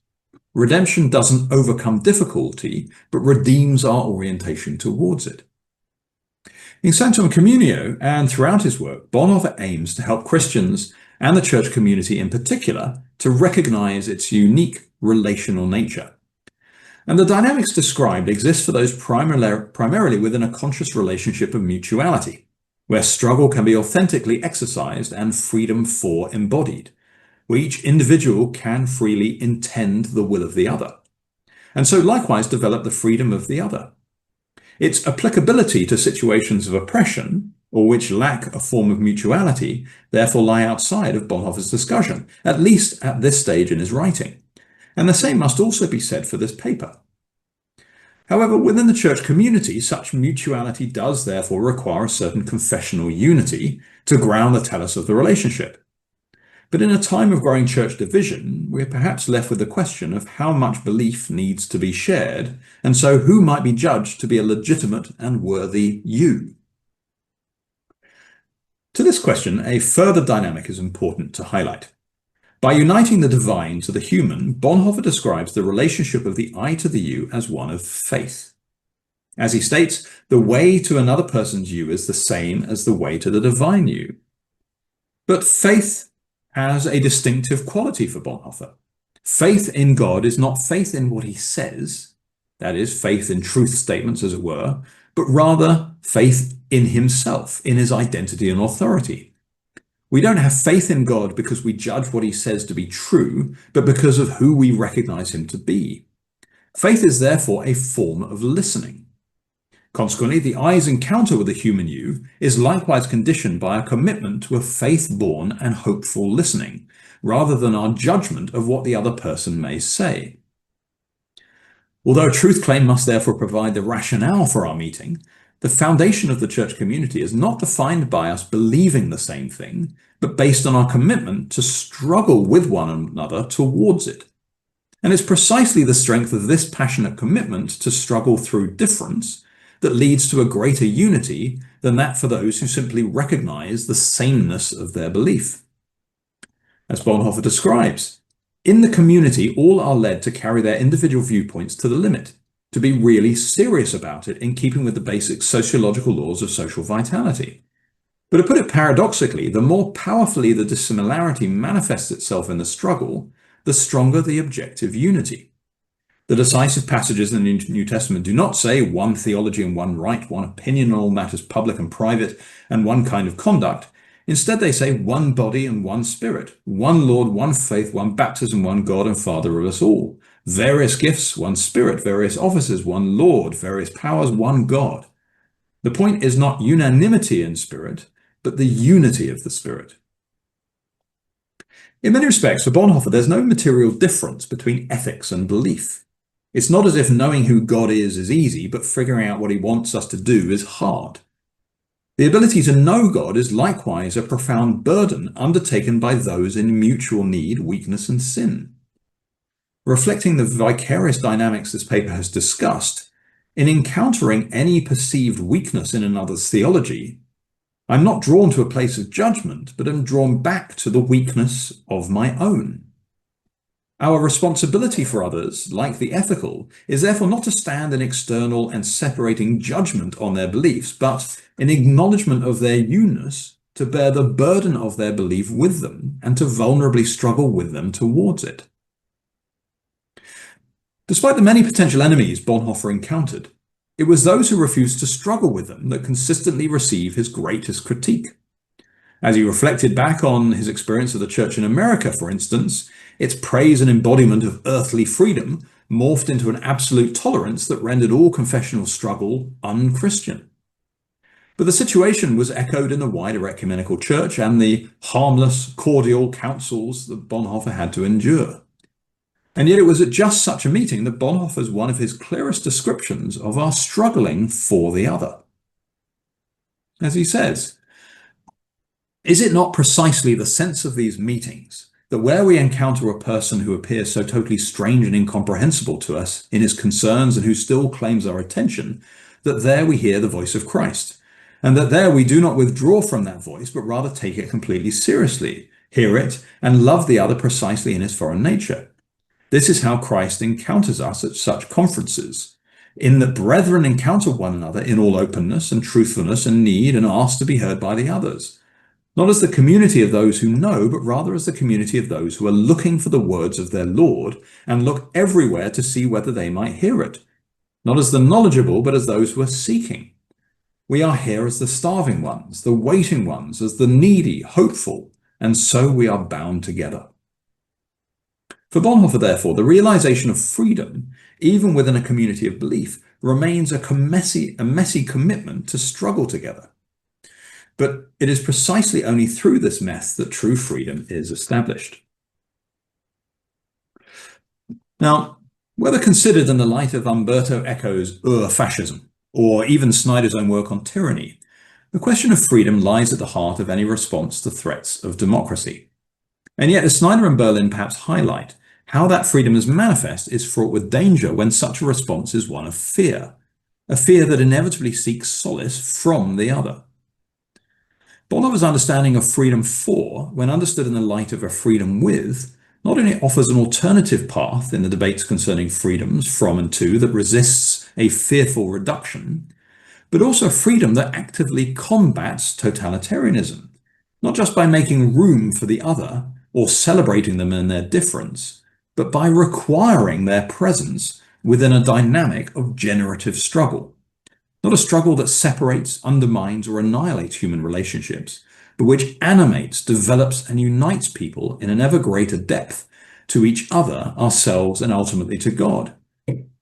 Redemption doesn't overcome difficulty, but redeems our orientation towards it. In Sanctum Communio and throughout his work, Bonhoeffer aims to help Christians and the church community in particular to recognize its unique relational nature. And the dynamics described exist for those primarily within a conscious relationship of mutuality, where struggle can be authentically exercised and freedom for embodied, where each individual can freely intend the will of the other, and so likewise develop the freedom of the other. Its applicability to situations of oppression, or which lack a form of mutuality, therefore lie outside of Bonhoeffer's discussion, at least at this stage in his writing. And the same must also be said for this paper. However, within the church community, such mutuality does therefore require a certain confessional unity to ground the telos of the relationship. But in a time of growing church division, we're perhaps left with the question of how much belief needs to be shared, and so who might be judged to be a legitimate and worthy you. To this question, a further dynamic is important to highlight. By uniting the divine to the human, Bonhoeffer describes the relationship of the I to the you as one of faith. As he states, the way to another person's you is the same as the way to the divine you. But faith has a distinctive quality for Bonhoeffer. Faith in God is not faith in what he says, that is, faith in truth statements, as it were, but rather faith in himself, in his identity and authority. We don't have faith in God because we judge what he says to be true, but because of who we recognize him to be. Faith is therefore a form of listening. Consequently, the I's encounter with the human you is likewise conditioned by a commitment to a faith-born and hopeful listening, rather than our judgment of what the other person may say. Although a truth claim must therefore provide the rationale for our meeting, the foundation of the church community is not defined by us believing the same thing, but based on our commitment to struggle with one another towards it. And it's precisely the strength of this passionate commitment to struggle through difference that leads to a greater unity than that for those who simply recognize the sameness of their belief. As Bonhoeffer describes, in the community, all are led to carry their individual viewpoints to the limit, to be really serious about it in keeping with the basic sociological laws of social vitality. But to put it paradoxically, the more powerfully the dissimilarity manifests itself in the struggle, the stronger the objective unity. The decisive passages in the New Testament do not say one theology and one right, one opinion on all matters public and private, and one kind of conduct. Instead, they say one body and one spirit, one Lord, one faith, one baptism, one God and Father of us all. Various gifts, one spirit, various offices, one Lord, various powers, one God. The point is not unanimity in spirit, but the unity of the spirit. In many respects, for Bonhoeffer, there's no material difference between ethics and belief. It's not as if knowing who God is easy, but figuring out what he wants us to do is hard. The ability to know God is likewise a profound burden undertaken by those in mutual need, weakness, and sin. Reflecting the vicarious dynamics this paper has discussed, in encountering any perceived weakness in another's theology, I'm not drawn to a place of judgment, but am drawn back to the weakness of my own. Our responsibility for others, like the ethical, is therefore not to stand in external and separating judgment on their beliefs, but in acknowledgement of their uniqueness, to bear the burden of their belief with them and to vulnerably struggle with them towards it. Despite the many potential enemies Bonhoeffer encountered, it was those who refused to struggle with them that consistently receive his greatest critique. As he reflected back on his experience of the church in America, for instance, its praise and embodiment of earthly freedom morphed into an absolute tolerance that rendered all confessional struggle unchristian. But the situation was echoed in the wider ecumenical church and the harmless, cordial councils that Bonhoeffer had to endure. And yet it was at just such a meeting that Bonhoeffer's one of his clearest descriptions of our struggling for the other. As he says, is it not precisely the sense of these meetings that where we encounter a person who appears so totally strange and incomprehensible to us in his concerns and who still claims our attention, that there we hear the voice of Christ, and that there we do not withdraw from that voice, but rather take it completely seriously, hear it, and love the other precisely in his foreign nature? This is how Christ encounters us at such conferences, in that brethren encounter one another in all openness and truthfulness and need and ask to be heard by the others, not as the community of those who know, but rather as the community of those who are looking for the words of their Lord and look everywhere to see whether they might hear it, not as the knowledgeable, but as those who are seeking. We are here as the starving ones, the waiting ones, as the needy, hopeful, and so we are bound together. For Bonhoeffer, therefore, the realization of freedom, even within a community of belief, remains a messy commitment to struggle together. But it is precisely only through this mess that true freedom is established. Now, whether considered in the light of Umberto Eco's Ur-fascism, or even Snyder's own work on tyranny, the question of freedom lies at the heart of any response to threats of democracy. And yet, as Snyder and Berlin perhaps highlight, how that freedom is manifest is fraught with danger when such a response is one of fear, a fear that inevitably seeks solace from the other. Bonhoeffer's understanding of freedom for, when understood in the light of a freedom with, not only offers an alternative path in the debates concerning freedoms from and to that resists a fearful reduction, but also a freedom that actively combats totalitarianism, not just by making room for the other or celebrating them in their difference, but by requiring their presence within a dynamic of generative struggle. Not a struggle that separates, undermines, or annihilates human relationships, but which animates, develops, and unites people in an ever greater depth to each other, ourselves, and ultimately to God.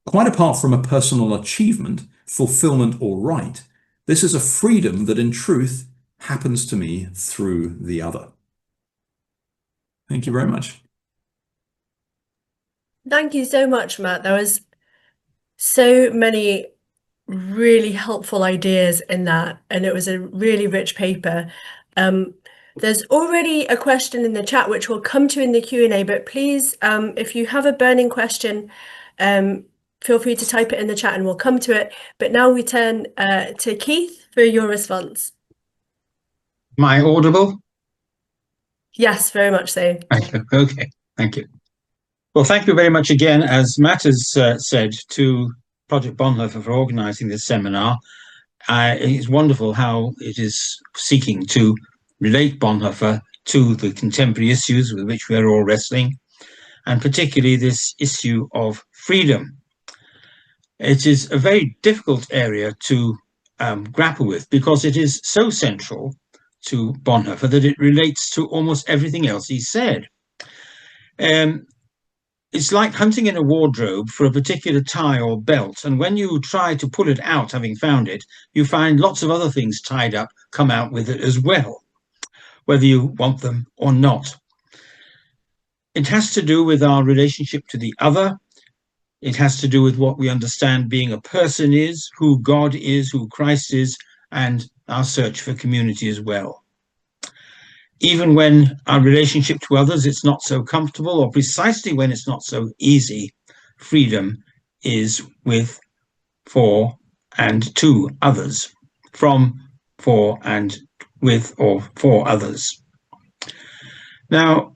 Quite apart from a personal achievement, fulfillment, or right, this is a freedom that in truth happens to me through the other. Thank you very much. Thank you so much, Matt. There was so many really helpful ideas in that, and it was a really rich paper. There's already a question in the chat, which we'll come to in the Q&A, but please, if you have a burning question, feel free to type it in the chat and we'll come to it. But now we turn to Keith for your response. Am I audible? Yes, very much so. Okay, thank you. Well, thank you very much again, as Matt has said, to Project Bonhoeffer for organising this seminar. It's wonderful how it is seeking to relate Bonhoeffer to the contemporary issues with which we are all wrestling, and particularly this issue of freedom. It is a very difficult area to grapple with because it is so central to Bonhoeffer that it relates to almost everything else he said. It's like hunting in a wardrobe for a particular tie or belt, and when you try to pull it out, having found it, you find lots of other things tied up come out with it as well, whether you want them or not. It has to do with our relationship to the other. It has to do with what we understand being a person is, who God is, who Christ is, and our search for community as well. Even when our relationship to others is not so comfortable, or precisely when it's not so easy, freedom is with, for, and to others, from, for, and with, or for others. Now,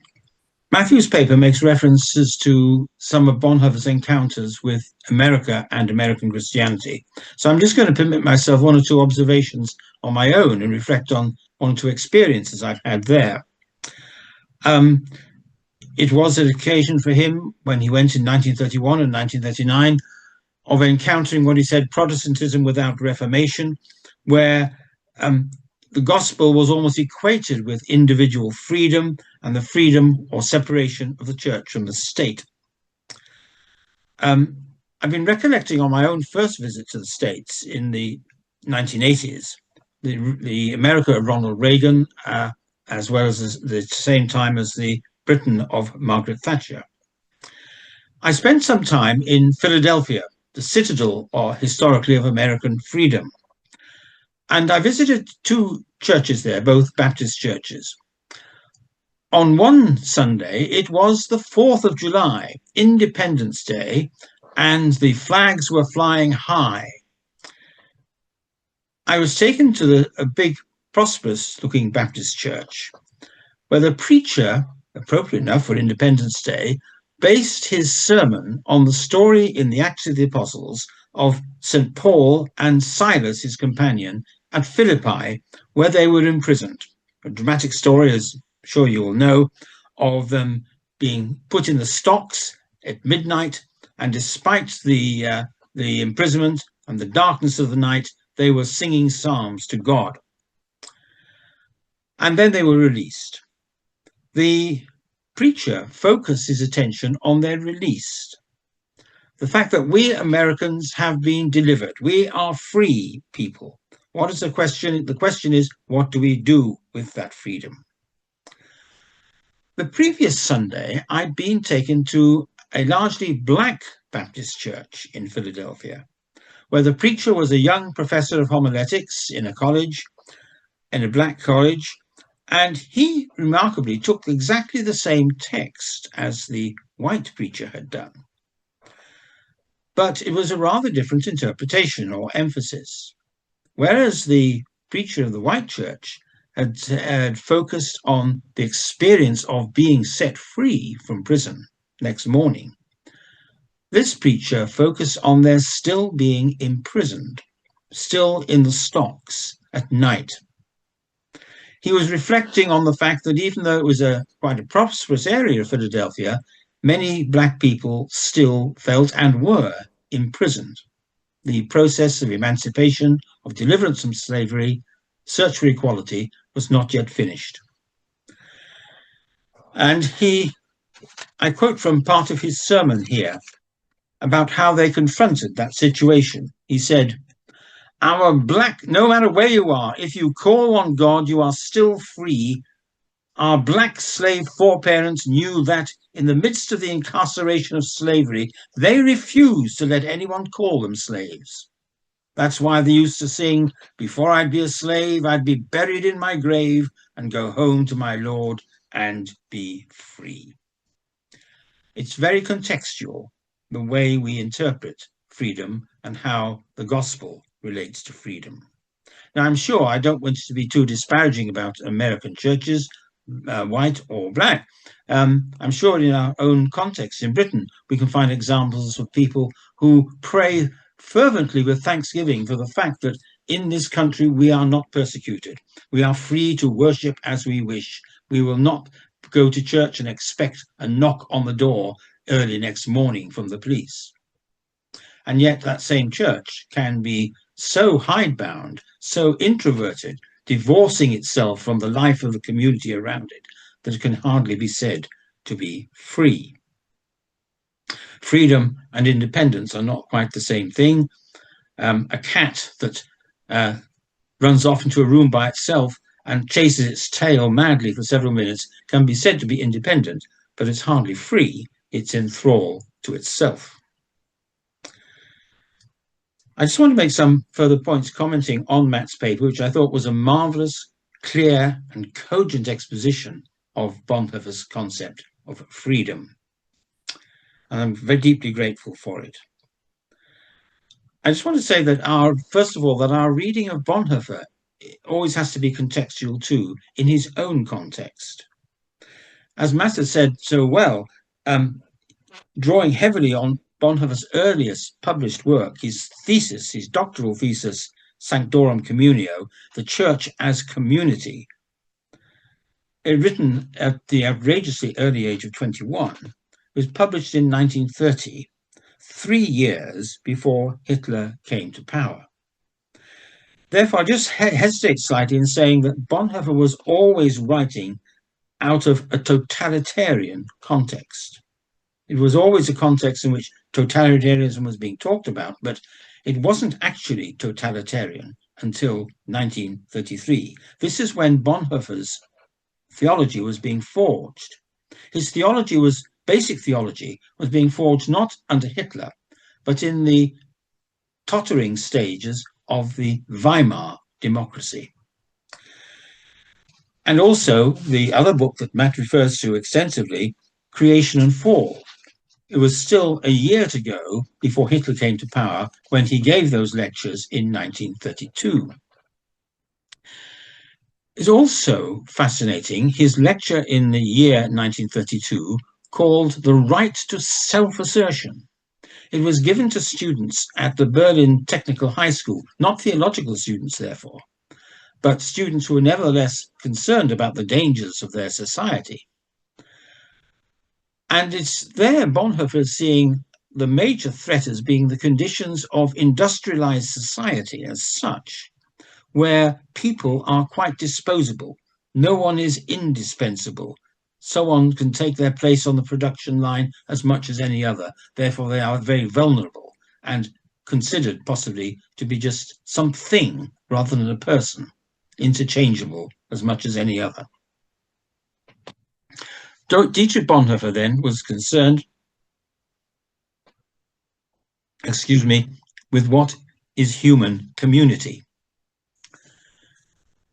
Matthew's paper makes references to some of Bonhoeffer's encounters with America and American Christianity. So I'm just going to permit myself one or two observations on my own and reflect on one or two experiences I've had there. It was an occasion for him when he went in 1931 and 1939 of encountering what he said Protestantism without Reformation, where the gospel was almost equated with individual freedom and the freedom or separation of the church from the state. I've been recollecting on my own first visit to the States in the 1980s, the America of Ronald Reagan, as well as the same time as the Britain of Margaret Thatcher. I spent some time in Philadelphia, the citadel or historically of American freedom. And I visited two churches there, both Baptist churches. On one Sunday, it was the 4th of July, Independence Day, and the flags were flying high. I was taken to a big, prosperous-looking Baptist church, where the preacher, appropriate enough for Independence Day, based his sermon on the story in the Acts of the Apostles of St. Paul and Silas, his companion, at Philippi, where they were imprisoned. A dramatic story, as I'm sure you all know, of them being put in the stocks at midnight, and despite the imprisonment and the darkness of the night, they were singing psalms to God. And then they were released. The preacher focused his attention on their release. The fact that we Americans have been delivered. We are free people. What is the question? The question is, what do we do with that freedom? The previous Sunday, I'd been taken to a largely black Baptist church in Philadelphia, where the preacher was a young professor of homiletics in a college, in a black college, and he remarkably took exactly the same text as the white preacher had done. But it was a rather different interpretation or emphasis. Whereas the preacher of the white church had focused on the experience of being set free from prison next morning, this preacher focused on their still being imprisoned, still in the stocks at night. He was reflecting on the fact that even though it was quite a prosperous area of Philadelphia, many black people still felt and were imprisoned. The process of emancipation, of deliverance from slavery, search for equality was not yet finished. And I quote from part of his sermon here about how they confronted that situation. He said, no matter where you are, if you call on God, you are still free. Our black slave foreparents knew that in the midst of the incarceration of slavery, they refused to let anyone call them slaves. That's why they used to sing, before I'd be a slave, I'd be buried in my grave and go home to my Lord and be free. It's very contextual, the way we interpret freedom and how the gospel relates to freedom. Now, I'm sure I don't want to be too disparaging about American churches, white or black. I'm sure in our own context in Britain, we can find examples of people who pray fervently with thanksgiving for the fact that in this country we are not persecuted. We are free to worship as we wish. We will not go to church and expect a knock on the door early next morning from the police. And yet that same church can be so hidebound, so introverted, divorcing itself from the life of the community around it, that it can hardly be said to be free. Freedom and independence are not quite the same thing. A cat that runs off into a room by itself and chases its tail madly for several minutes can be said to be independent, but it's hardly free. It's in thrall to itself. I just want to make some further points commenting on Matt's paper, which I thought was a marvelous, clear, and cogent exposition of Bonhoeffer's concept of freedom. And I'm very deeply grateful for it. I just want to say that first of all, that our reading of Bonhoeffer always has to be contextual too, in his own context. As Matt has said so well, drawing heavily on Bonhoeffer's earliest published work, his thesis, his doctoral thesis, Sanctorum Communio, the Church as Community, written at the outrageously early age of 21, was published in 1930, 3 years before Hitler came to power. Therefore, I just hesitate slightly in saying that Bonhoeffer was always writing out of a totalitarian context. It was always a context in which totalitarianism was being talked about, but it wasn't actually totalitarian until 1933. This is when Bonhoeffer's theology was being forged. His theology was, basic theology, was being forged not under Hitler, but in the tottering stages of the Weimar democracy. And also the other book that Matt refers to extensively, Creation and Fall. It was still a year to go before Hitler came to power when he gave those lectures in 1932. It's also fascinating, his lecture in the year 1932 called The Right to Self-Assertion. It was given to students at the Berlin Technical High School, not theological students, therefore, but students who were nevertheless concerned about the dangers of their society. And it's there Bonhoeffer is seeing the major threat as being the conditions of industrialized society as such, where people are quite disposable. No one is indispensable. Someone can take their place on the production line as much as any other. Therefore, they are very vulnerable and considered possibly to be just something rather than a person, interchangeable as much as any other. Dietrich Bonhoeffer then was concerned, with what is human community.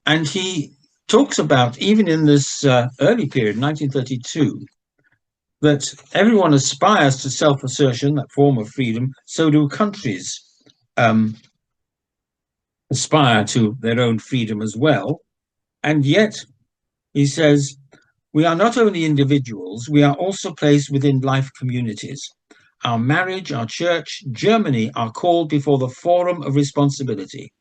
And he talks about, even in this early period, 1932, that everyone aspires to self-assertion, that form of freedom. So do countries aspire to their own freedom as well. And yet, he says, we are not only individuals, we are also placed within life communities. Our marriage, our church, Germany are called before the forum of responsibility.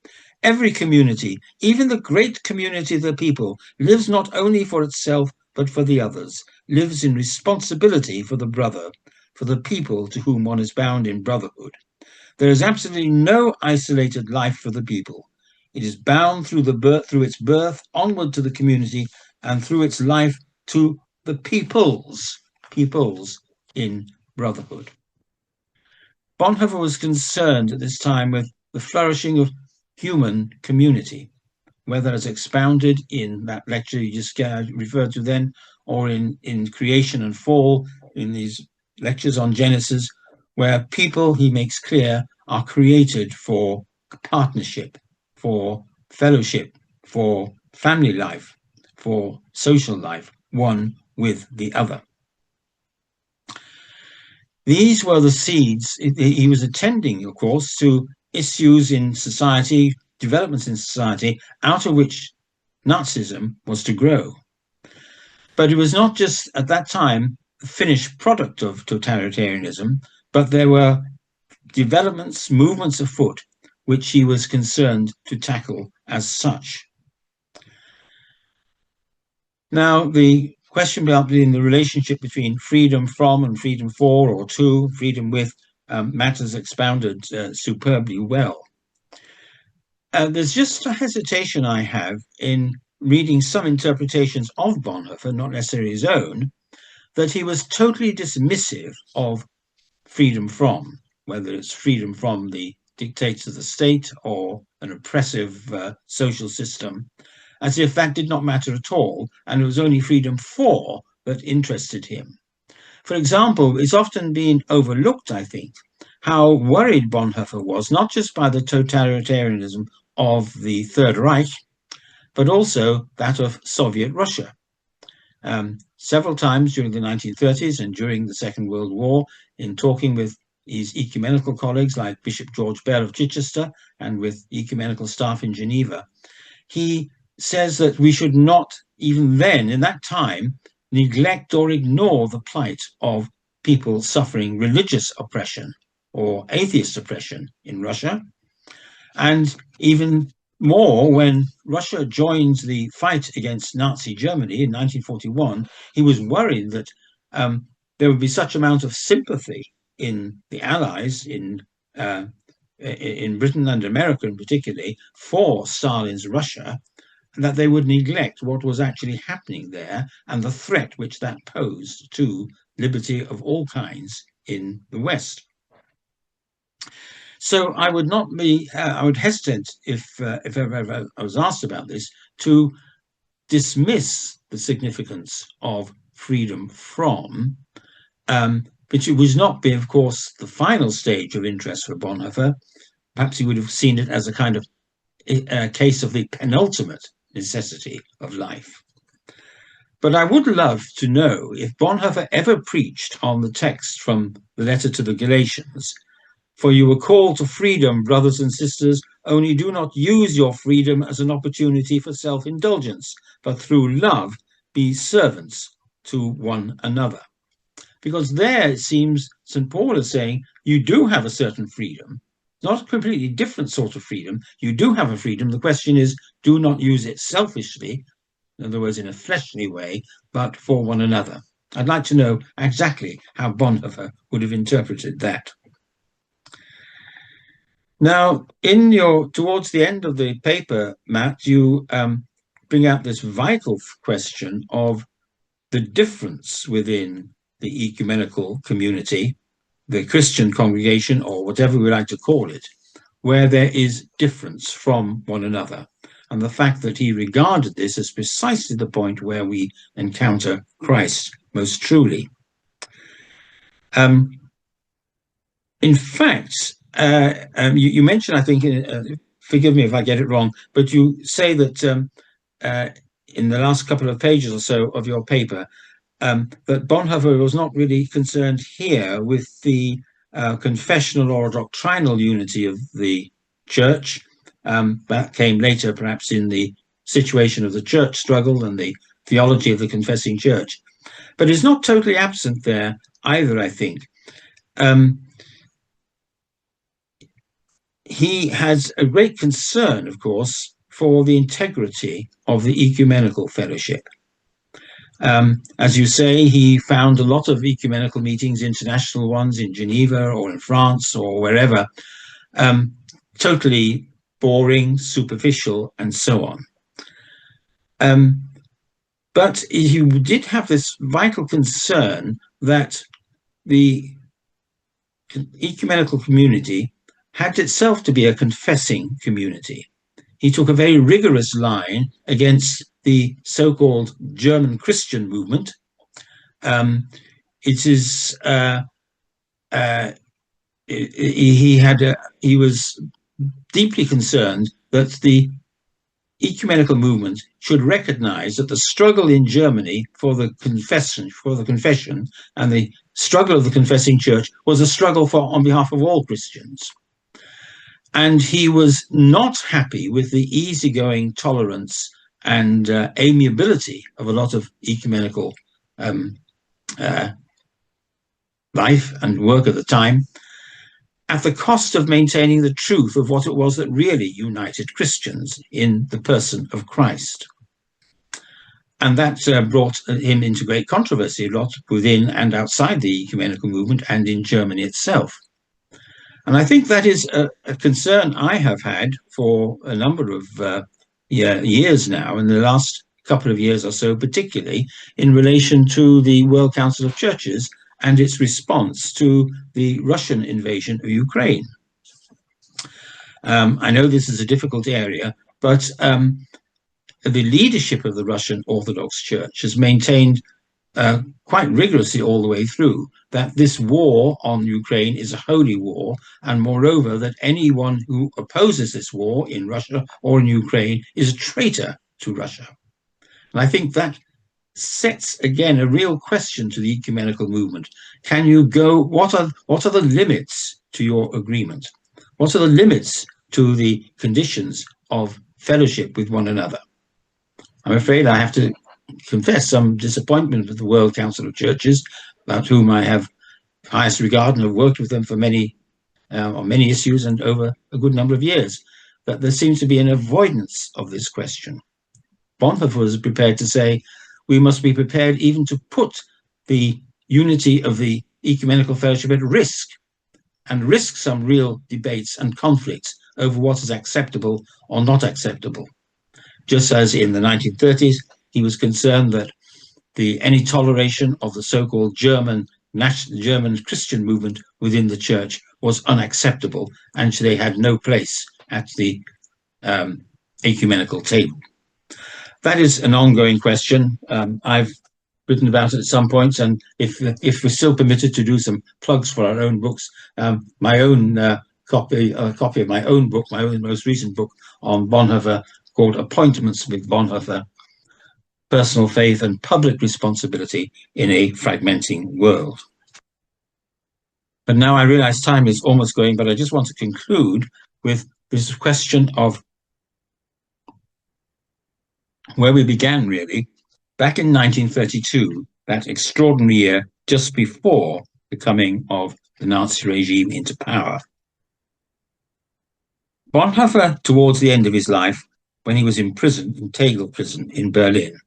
Every community, even the great community of the people, lives not only for itself, but for the others, lives in responsibility for the brother, for the people to whom one is bound in brotherhood. There is absolutely no isolated life for the people. It is bound through its birth onward to the community, and through its life to the peoples in brotherhood. Bonhoeffer was concerned at this time with the flourishing of human community, whether as expounded in that lecture you just referred to then, or in Creation and Fall, in these lectures on Genesis, where people, he makes clear, are created for partnership, for fellowship, for family life, for social life, one with the other. These were the seeds. He was attending, of course, to issues in society, developments in society, out of which Nazism was to grow. But it was not just at that time the finished product of totalitarianism, but there were developments, movements afoot, which he was concerned to tackle as such. Now, the question about the relationship between freedom from and freedom for or to, freedom with, matters expounded superbly well. there's just a hesitation I have in reading some interpretations of Bonhoeffer, not necessarily his own, that he was totally dismissive of freedom from, whether it's freedom from the dictates of the state or an oppressive social system, as if that did not matter at all, and it was only freedom for that interested him. For example, it's often been overlooked, I think, how worried Bonhoeffer was, not just by the totalitarianism of the Third Reich, but also that of Soviet Russia. Several times during the 1930s and during the Second World War, in talking with his ecumenical colleagues like Bishop George Bell of Chichester and with ecumenical staff in Geneva, he says that we should not, even then, in that time, neglect or ignore the plight of people suffering religious oppression or atheist oppression in Russia. And even more, when Russia joined the fight against Nazi Germany in 1941, he was worried that there would be such amount of sympathy in the Allies, in Britain and America in particularly, for Stalin's Russia, that they would neglect what was actually happening there and the threat which that posed to liberty of all kinds in the West. So I would not be, I would hesitate if ever I was asked about this, to dismiss the significance of freedom from, which it would not be, of course, the final stage of interest for Bonhoeffer. Perhaps he would have seen it as a kind of case of the penultimate necessity of life. But I would love to know if Bonhoeffer ever preached on the text from the letter to the Galatians, "For you were called to freedom, brothers and sisters, only do not use your freedom as an opportunity for self-indulgence, but through love be servants to one another." Because there it seems St. Paul is saying you do have a certain freedom, not a completely different sort of freedom. You do have a freedom. The question is, do not use it selfishly, in other words, in a fleshly way, but for one another. I'd like to know exactly how Bonhoeffer would have interpreted that. Now, in towards the end of the paper, Matt, you bring out this vital question of the difference within the ecumenical community, the Christian congregation, or whatever we like to call it, where there is difference from one another. And the fact that he regarded this as precisely the point where we encounter Christ most truly. In fact, you mentioned, I think, forgive me if I get it wrong, but you say that in the last couple of pages or so of your paper, that Bonhoeffer was not really concerned here with the confessional or doctrinal unity of the church. That came later, perhaps, in the situation of the church struggle and the theology of the confessing church. But it's not totally absent there either, I think. He has a great concern, of course, for the integrity of the ecumenical fellowship. As you say, he found a lot of ecumenical meetings, international ones in Geneva or in France or wherever, totally boring, superficial, and so on. But he did have this vital concern that the ecumenical community had itself to be a confessing community. He took a very rigorous line against the so-called German Christian movement. He was deeply concerned that the ecumenical movement should recognize that the struggle in Germany for the confession and the struggle of the confessing church was a struggle on behalf of all Christians. And he was not happy with the easygoing tolerance and amiability of a lot of ecumenical life and work at the time, at the cost of maintaining the truth of what it was that really united Christians in the person of Christ. And that brought him into great controversy, a lot within and outside the ecumenical movement and in Germany itself. And I think that is a concern I have had for a number of years now, in the last couple of years or so, particularly in relation to the World Council of Churches and its response to the Russian invasion of Ukraine. I know this is a difficult area, but the leadership of the Russian Orthodox Church has maintained quite rigorously all the way through that this war on Ukraine is a holy war, and moreover that anyone who opposes this war in Russia or in Ukraine is a traitor to Russia. And I think that sets again a real question to the ecumenical movement. Can you go, what are the limits to your agreement? What are the limits to the conditions of fellowship with one another? I'm afraid I have to confess some disappointment with the World Council of Churches, about whom I have highest regard and have worked with them for many on many issues and over a good number of years, that there seems to be an avoidance of this question. Bonhoeffer was prepared to say, we must be prepared even to put the unity of the ecumenical fellowship at risk, and risk some real debates and conflicts over what is acceptable or not acceptable. Just as in the 1930s, he was concerned that any toleration of the so-called German Christian movement within the church was unacceptable, and they had no place at the ecumenical table. That is an ongoing question. I've written about it at some points, and if we're still permitted to do some plugs for our own books, my own copy of my own book, my own most recent book on Bonhoeffer, called Appointments with Bonhoeffer, Personal Faith and Public Responsibility in a Fragmenting World. But now I realize time is almost going, but I just want to conclude with this question of where we began, really, back in 1932, that extraordinary year just before the coming of the Nazi regime into power. Bonhoeffer, towards the end of his life, when he was in prison, in Tegel prison in Berlin,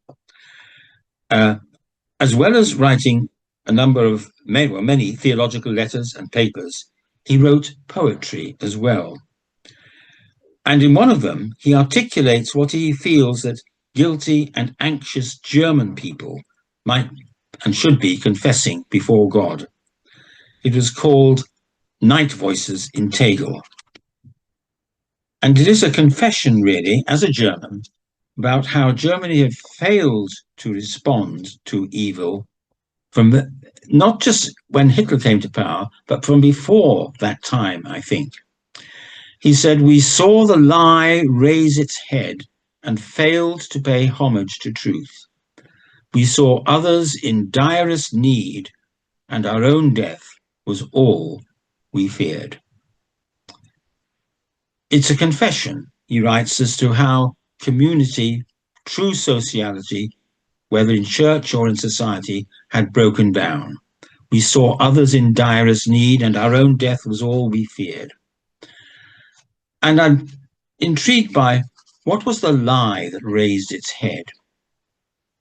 as well as writing a number of many theological letters and papers, he wrote poetry as well. And in one of them, he articulates what he feels that guilty and anxious German people might and should be confessing before God. It was called Night Voices in Tegel. And it is a confession, really, as a German, about how Germany had failed to respond to evil from not just when Hitler came to power, but from before that time, I think. He said, "We saw the lie raise its head and failed to pay homage to truth. We saw others in direst need, and our own death was all we feared." It's a confession, he writes, as to how community, true sociality, whether in church or in society, had broken down. We saw others in direst need, and our own death was all we feared. And I'm intrigued by what was the lie that raised its head,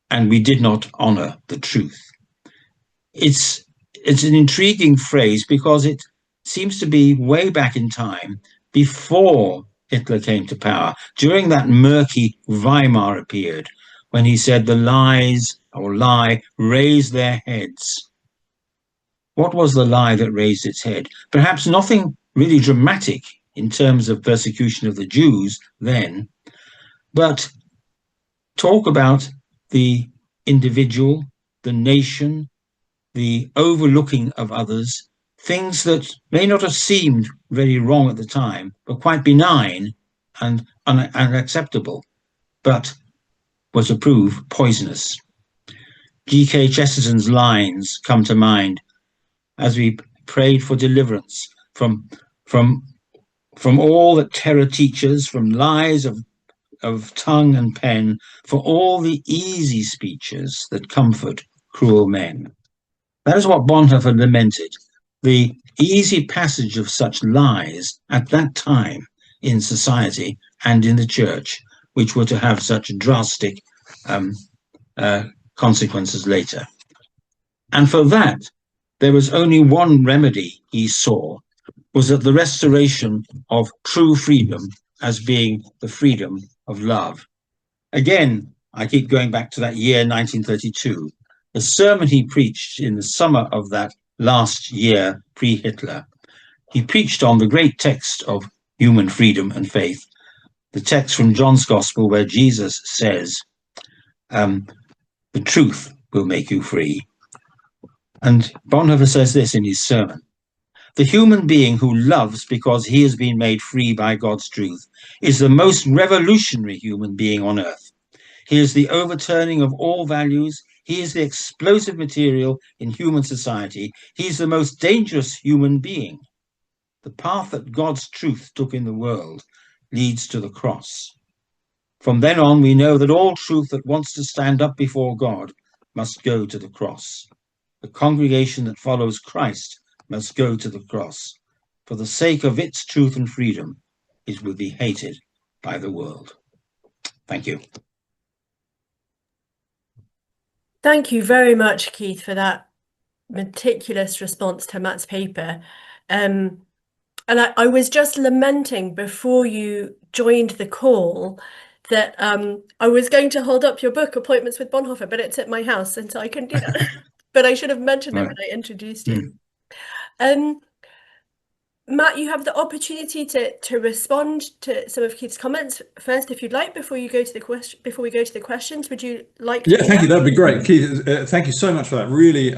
and we did not honor the truth. It's an intriguing phrase because it seems to be way back in time, before Hitler came to power, during that murky Weimar period, when he said the lies or lie raised their heads. What was the lie that raised its head? Perhaps nothing really dramatic in terms of persecution of the Jews then, but talk about the individual, the nation, the overlooking of others, things that may not have seemed very wrong at the time, but quite benign and unacceptable, but were to prove poisonous. G.K. Chesterton's lines come to mind as we prayed for deliverance from all that terror teaches, from lies of tongue and pen, for all the easy speeches that comfort cruel men. That is what Bonhoeffer lamented, the easy passage of such lies at that time in society and in the church, which were to have such drastic consequences later. And for that, there was only one remedy he saw, was that the restoration of true freedom as being the freedom of love. Again, I keep going back to that year 1932, the sermon he preached in the summer of that last year pre-Hitler. He preached on the great text of human freedom and faith, the text from John's Gospel where Jesus says, the truth will make you free. And Bonhoeffer says this in his sermon: the human being who loves because he has been made free by God's truth is the most revolutionary human being on earth. He is the overturning of all values. He is the explosive material in human society. He is the most dangerous human being. The path that God's truth took in the world leads to the cross. From then on, we know that all truth that wants to stand up before God must go to the cross. The congregation that follows Christ must go to the cross. For the sake of its truth and freedom, it will be hated by the world. Thank you. Thank you very much, Keith, for that meticulous response to Matt's paper. And I was just lamenting before you joined the call that I was going to hold up your book, Appointments with Bonhoeffer, but it's at my house, and so I couldn't do that. But I should have mentioned it when I introduced you. Matt, you have the opportunity to respond to some of Keith's comments first, if you'd like, before we go to the questions. Would you like to? Yeah, thank you. That'd be great, Keith. Thank you so much for that really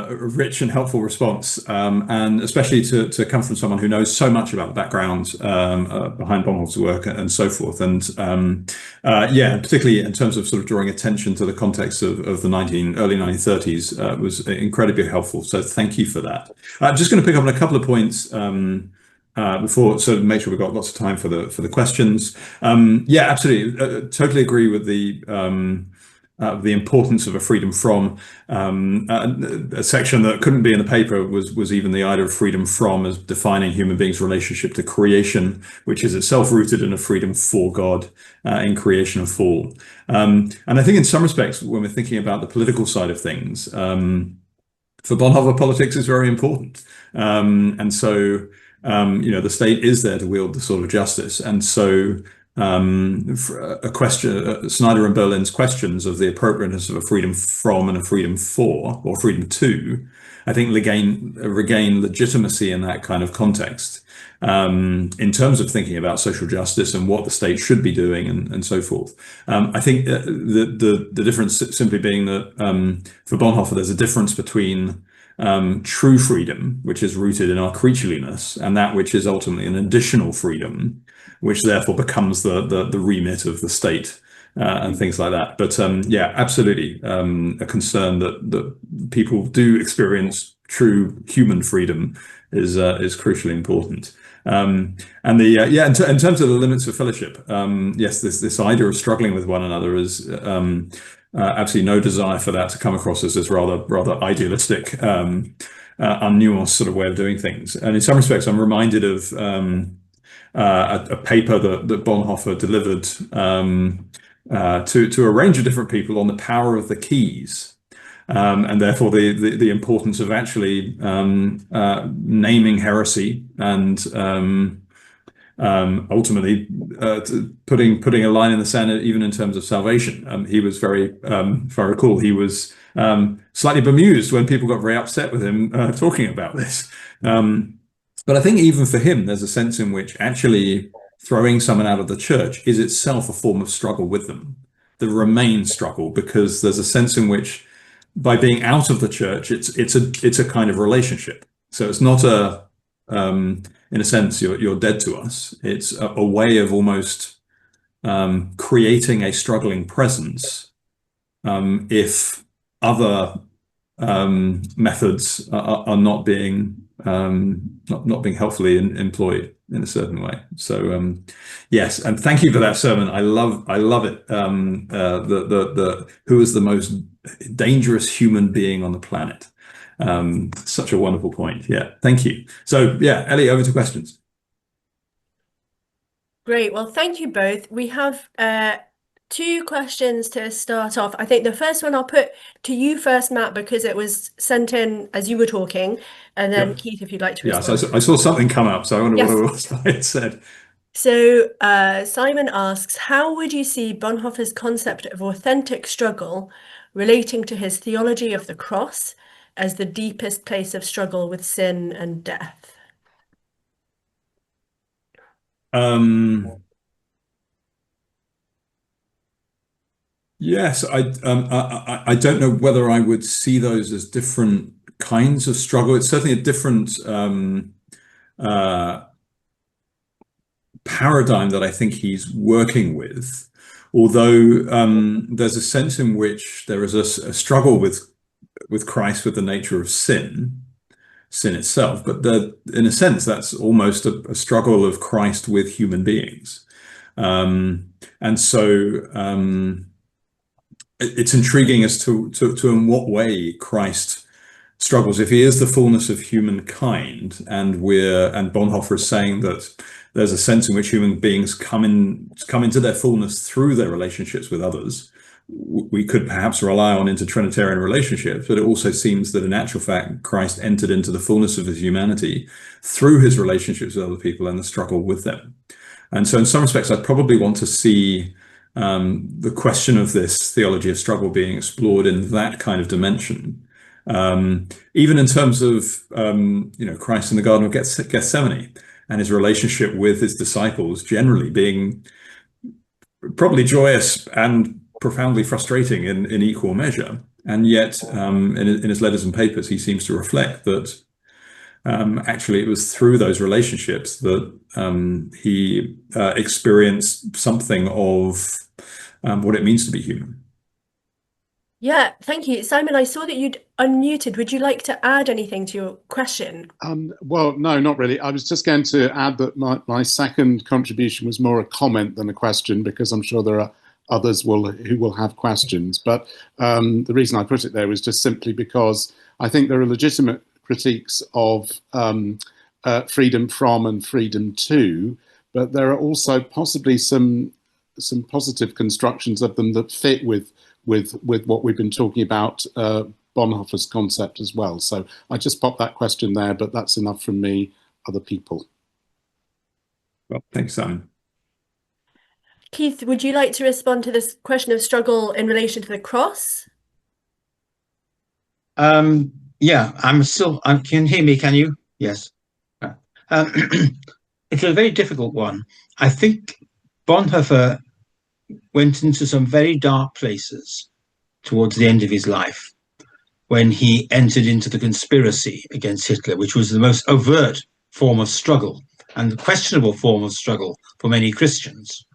rich and helpful response, and especially to come from someone who knows so much about the background behind Bonhoeffer's work and so forth. And yeah, particularly in terms of sort of drawing attention to the context of the early 1930s was incredibly helpful. So thank you for that. I'm just going to pick up on a couple of points before, so make sure we've got lots of time for the questions. Yeah, absolutely, totally agree with the importance of a freedom from. A section that couldn't be in the paper was even the idea of freedom from as defining human beings' relationship to creation, which is itself rooted in a freedom for God in creation and fall. And I think in some respects, when we're thinking about the political side of things, for Bonhoeffer, politics is very important. And so, you know, the state is there to wield the sword of justice. And so a question, Snyder and Berlin's questions of the appropriateness of a freedom from and a freedom for, or freedom to, I think regain legitimacy in that kind of context. In terms of thinking about social justice and what the state should be doing and so forth. I think the difference simply being that for Bonhoeffer, there's a difference between true freedom, which is rooted in our creatureliness, and that which is ultimately an additional freedom, which therefore becomes the remit of the state and things like that. But yeah, absolutely a concern that people do experience true human freedom is crucially important. And yeah, in terms of the limits of fellowship, yes, this idea of struggling with one another is absolutely no desire for that to come across as this rather idealistic, unnuanced sort of way of doing things. And in some respects, I'm reminded of a paper that Bonhoeffer delivered to a range of different people on the power of the keys. And therefore the importance of actually naming heresy and ultimately putting a line in the sand even in terms of salvation. He was very, if I recall, he was slightly bemused when people got very upset with him talking about this. But I think even for him, there's a sense in which actually throwing someone out of the church is itself a form of struggle with them. The remain struggle, because there's a sense in which by being out of the church, it's a kind of relationship. So it's not in a sense, you're dead to us. It's a way of almost creating a struggling presence if other methods are not being helpfully employed in a certain way. So yes, and thank you for that sermon. I love it. Who is the most dangerous human being on the planet? Such a wonderful point. Yeah, thank you. So yeah, Ellie, over to questions. Great. Well, thank you both. We have two questions to start off. I think the first one I'll put to you first, Matt, because it was sent in as you were talking, and then Yep. Keith, if you'd like to Yeah, respond. so I saw something come up, so I wonder Yes. what it was I had said. So Simon asks, how would you see Bonhoeffer's concept of authentic struggle relating to his theology of the cross as the deepest place of struggle with sin and death? Yes, I don't know whether I would see those as different kinds of struggle. It's certainly a different paradigm that I think he's working with. Although there's a sense in which there is a struggle with Christ, with the nature of sin itself, but in a sense that's almost a struggle of Christ with human beings. And so it's intriguing as to in what way Christ struggles. If he is the fullness of humankind, and Bonhoeffer is saying that there's a sense in which human beings come into their fullness through their relationships with others. We could perhaps rely on inter-Trinitarian relationships, but it also seems that in actual fact, Christ entered into the fullness of his humanity through his relationships with other people and the struggle with them. And so in some respects, I'd probably want to see the question of this theology of struggle being explored in that kind of dimension. Even in terms of Christ in the Garden of Gethsemane and his relationship with his disciples generally being probably joyous and profoundly frustrating in equal measure. And yet in his letters and papers, he seems to reflect that actually it was through those relationships that he experienced something of what it means to be human. Yeah, thank you. Simon, I saw that you'd unmuted. Would you like to add anything to your question? Well, no, not really. I was just going to add that my second contribution was more a comment than a question, because I'm sure there are others who will have questions. But the reason I put it there was just simply because I think there are legitimate critiques of freedom from and freedom to, but there are also possibly some positive constructions of them that fit with what we've been talking about, Bonhoeffer's concept as well. So I just popped that question there, but that's enough from me. Other people. Well, thanks, Simon. Keith, would you like to respond to this question of struggle in relation to the cross? Yeah, I can hear me, can you? Yes. It's a very difficult one. I think Bonhoeffer went into some very dark places towards the end of his life when he entered into the conspiracy against Hitler, which was the most overt form of struggle and the questionable form of struggle for many Christians,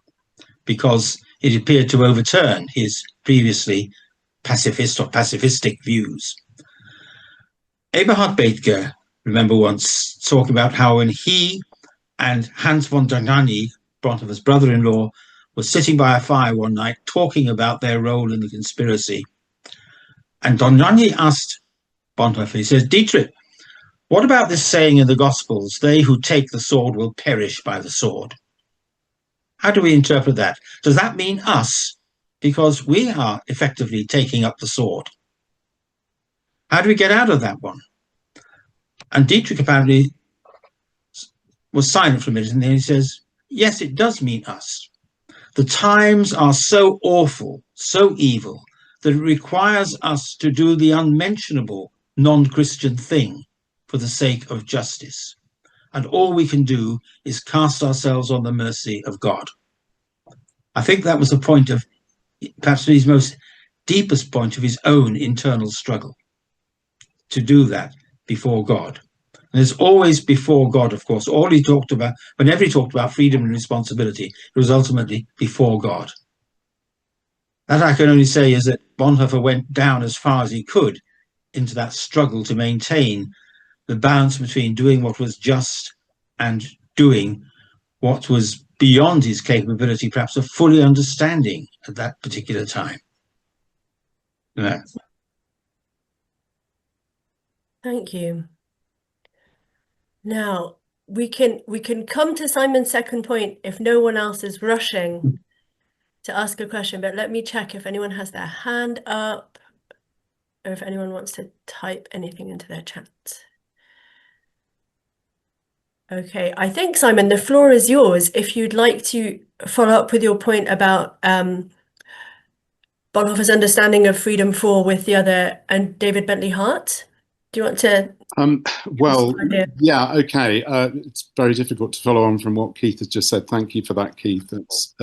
because it appeared to overturn his previously pacifist or pacifistic views. Eberhard Bethge, remember once talking about how when he and Hans von Dohnanyi, Bonhoeffer's brother-in-law, were sitting by a fire one night talking about their role in the conspiracy. And Dohnanyi asked Bonhoeffer, he says, Dietrich, what about this saying in the Gospels, they who take the sword will perish by the sword? How do we interpret that? Does that mean us? Because we are effectively taking up the sword. How do we get out of that one? And Dietrich apparently was silent for a minute, and then he says, yes, it does mean us. The times are so awful, so evil, that it requires us to do the unmentionable non-Christian thing for the sake of justice. And all we can do is cast ourselves on the mercy of God. I think that was the point of, perhaps his most deepest point of his own internal struggle, to do that before God. And it's always before God, of course. All he talked about, whenever he talked about freedom and responsibility, it was ultimately before God. That I can only say is that Bonhoeffer went down as far as he could into that struggle to maintain the balance between doing what was just and doing what was beyond his capability, perhaps of fully understanding at that particular time. Yeah. Thank you. Now, we can come to Simon's second point if no one else is rushing. to ask a question, but let me check if anyone has their hand up or if anyone wants to type anything into their chat. Okay, I think, Simon, the floor is yours if you'd like to follow up with your point about Bonhoeffer's understanding of freedom for with the other and David Bentley Hart. Do you want to? Well, yeah, okay. It's very difficult to follow on from what Keith has just said. Thank you for that, Keith. That's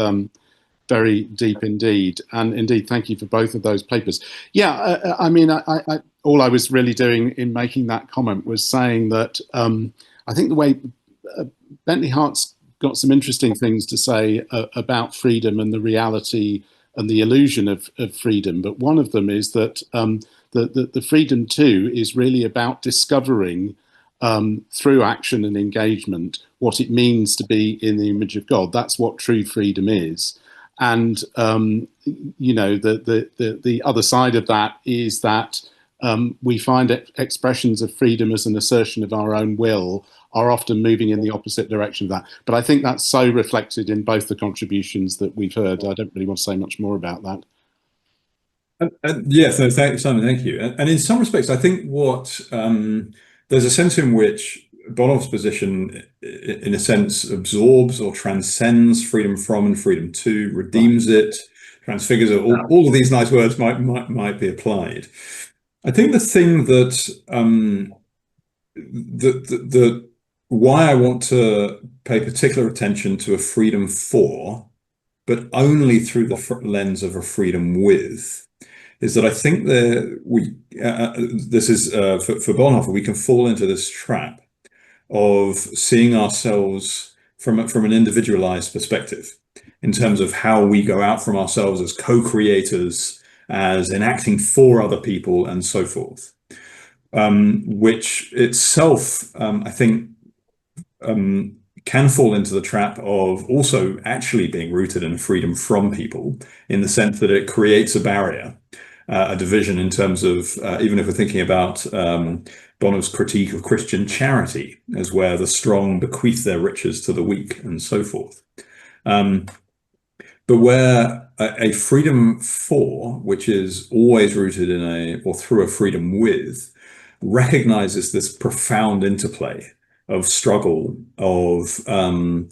very deep indeed. And indeed, thank you for both of those papers. Yeah, I mean, all I was really doing in making that comment was saying that I think the way Bentley Hart's got some interesting things to say about freedom and the reality and the illusion of freedom. But one of them is that the freedom too is really about discovering through action and engagement what it means to be in the image of God. That's what true freedom is. And you know, the other side of that is that we find expressions of freedom as an assertion of our own will are often moving in the opposite direction of that. But I think that's so reflected in both the contributions that we've heard. I don't really want to say much more about that. Yeah, so Simon, thank you. And in some respects, I think what there's a sense in which Bonhoeffer's position, in a sense, absorbs or transcends freedom from and freedom to, redeems it, transfigures it. All of these nice words might be applied. I think the thing that why I want to pay particular attention to a freedom for, but only through the lens of a freedom with, is that I think that this is for Bonhoeffer, we can fall into this trap of seeing ourselves from an individualized perspective in terms of how we go out from ourselves as co-creators, as enacting for other people, and so forth, which itself, I think, can fall into the trap of also actually being rooted in freedom from people, in the sense that it creates a barrier, a division in terms of, even if we're thinking about Bonhoeffer's critique of Christian charity, as where the strong bequeath their riches to the weak, and so forth. But where a freedom for, which is always rooted in or through a freedom with, recognizes this profound interplay of struggle, of in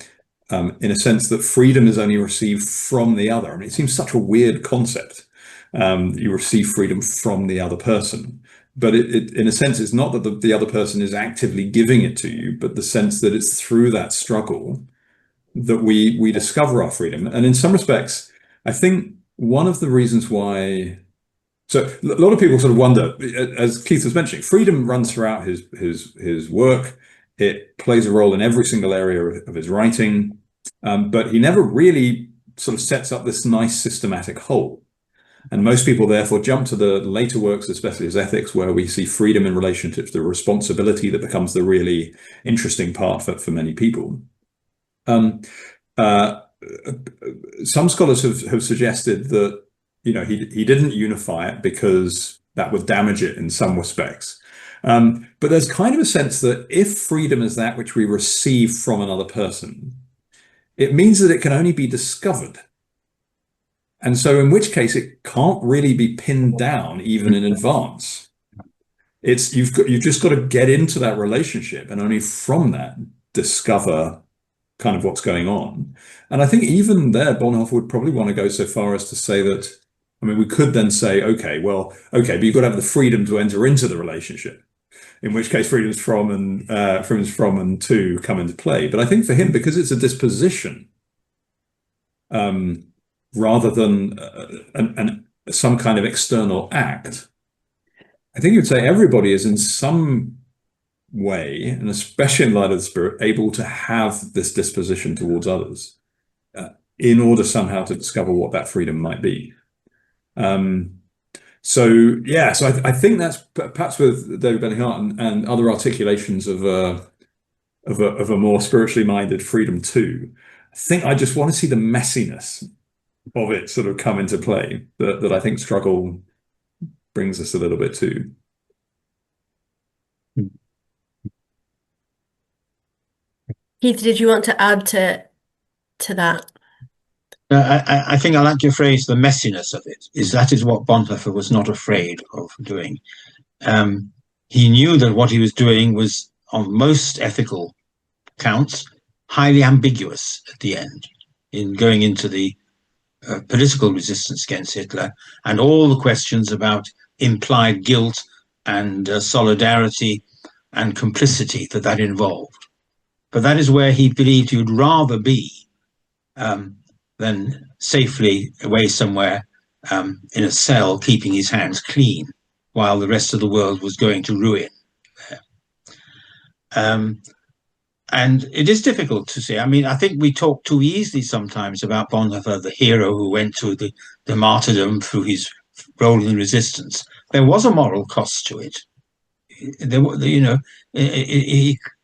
a sense that freedom is only received from the other. I mean, it seems such a weird concept. You receive freedom from the other person, but it in a sense, it's not that the other person is actively giving it to you, but the sense that it's through that struggle that we discover our freedom. And in some respects, I think one of the reasons why, so a lot of people sort of wonder, as Keith was mentioning, freedom runs throughout his work. It plays a role in every single area of his writing, but he never really sort of sets up this nice systematic whole. And most people therefore jump to the later works, especially his Ethics, where we see freedom in relationship to the responsibility that becomes the really interesting part for many people. Some scholars have suggested that, you know, he didn't unify it because that would damage it in some respects. But there's kind of a sense that if freedom is that which we receive from another person, it means that it can only be discovered. And so in which case it can't really be pinned down even in advance. You've just got to get into that relationship and only from that discover kind of what's going on. And I think even there, Bonhoeffer would probably want to go so far as to say that, I mean, we could then say, okay, but you've got to have the freedom to enter into the relationship, in which case freedoms from and to come into play. But I think for him, because it's a disposition, rather than some kind of external act, I think you'd say everybody is in some way, and especially in light of the Spirit, able to have this disposition towards others in order somehow to discover what that freedom might be. So I think that's perhaps with David Bentley Hart and other articulations of a more spiritually minded freedom too. I think I just want to see the messiness of it sort of come into play that I think struggle brings us a little bit to. Keith, did you want to add to that? I think I like your phrase, the messiness of it, that is what Bonhoeffer was not afraid of doing. He knew that what he was doing was, on most ethical counts, highly ambiguous at the end, in going into the political resistance against Hitler and all the questions about implied guilt and solidarity and complicity that involved. But that is where he believed he would rather be than safely away somewhere in a cell, keeping his hands clean while the rest of the world was going to ruin. And it is difficult to see. I mean, I think we talk too easily sometimes about Bonhoeffer, the hero who went to the martyrdom through his role in the resistance. There was a moral cost to it. There, you know,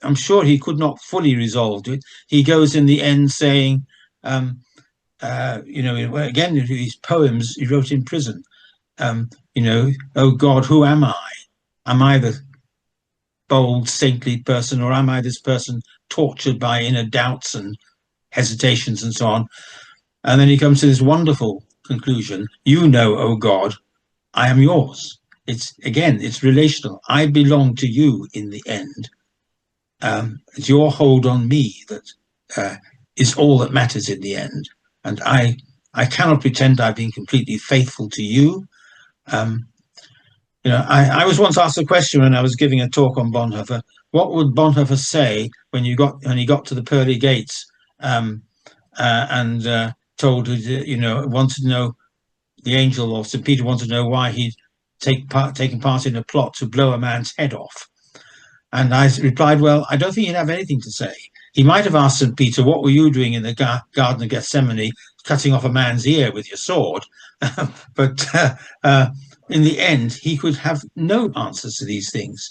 I'm sure he could not fully resolve it. He goes in the end saying, you know, again, his poems he wrote in prison. You know, oh God, who am I? Am I the bold, saintly person, or am I this person tortured by inner doubts and hesitations and so on? And then he comes to this wonderful conclusion: you know, oh God, I am yours. It's, again, it's relational. I belong to you in the end. It's your hold on me that is all that matters in the end. And I cannot pretend I've been completely faithful to you. You know, I was once asked a question when I was giving a talk on Bonhoeffer. What would Bonhoeffer say when he got to the pearly gates and told, you know, wanted to know, the angel or St. Peter wanted to know why he'd taken part in a plot to blow a man's head off? And I replied, well, I don't think he'd have anything to say. He might have asked St. Peter, what were you doing in the Garden of Gethsemane, cutting off a man's ear with your sword? But in the end, he could have no answers to these things.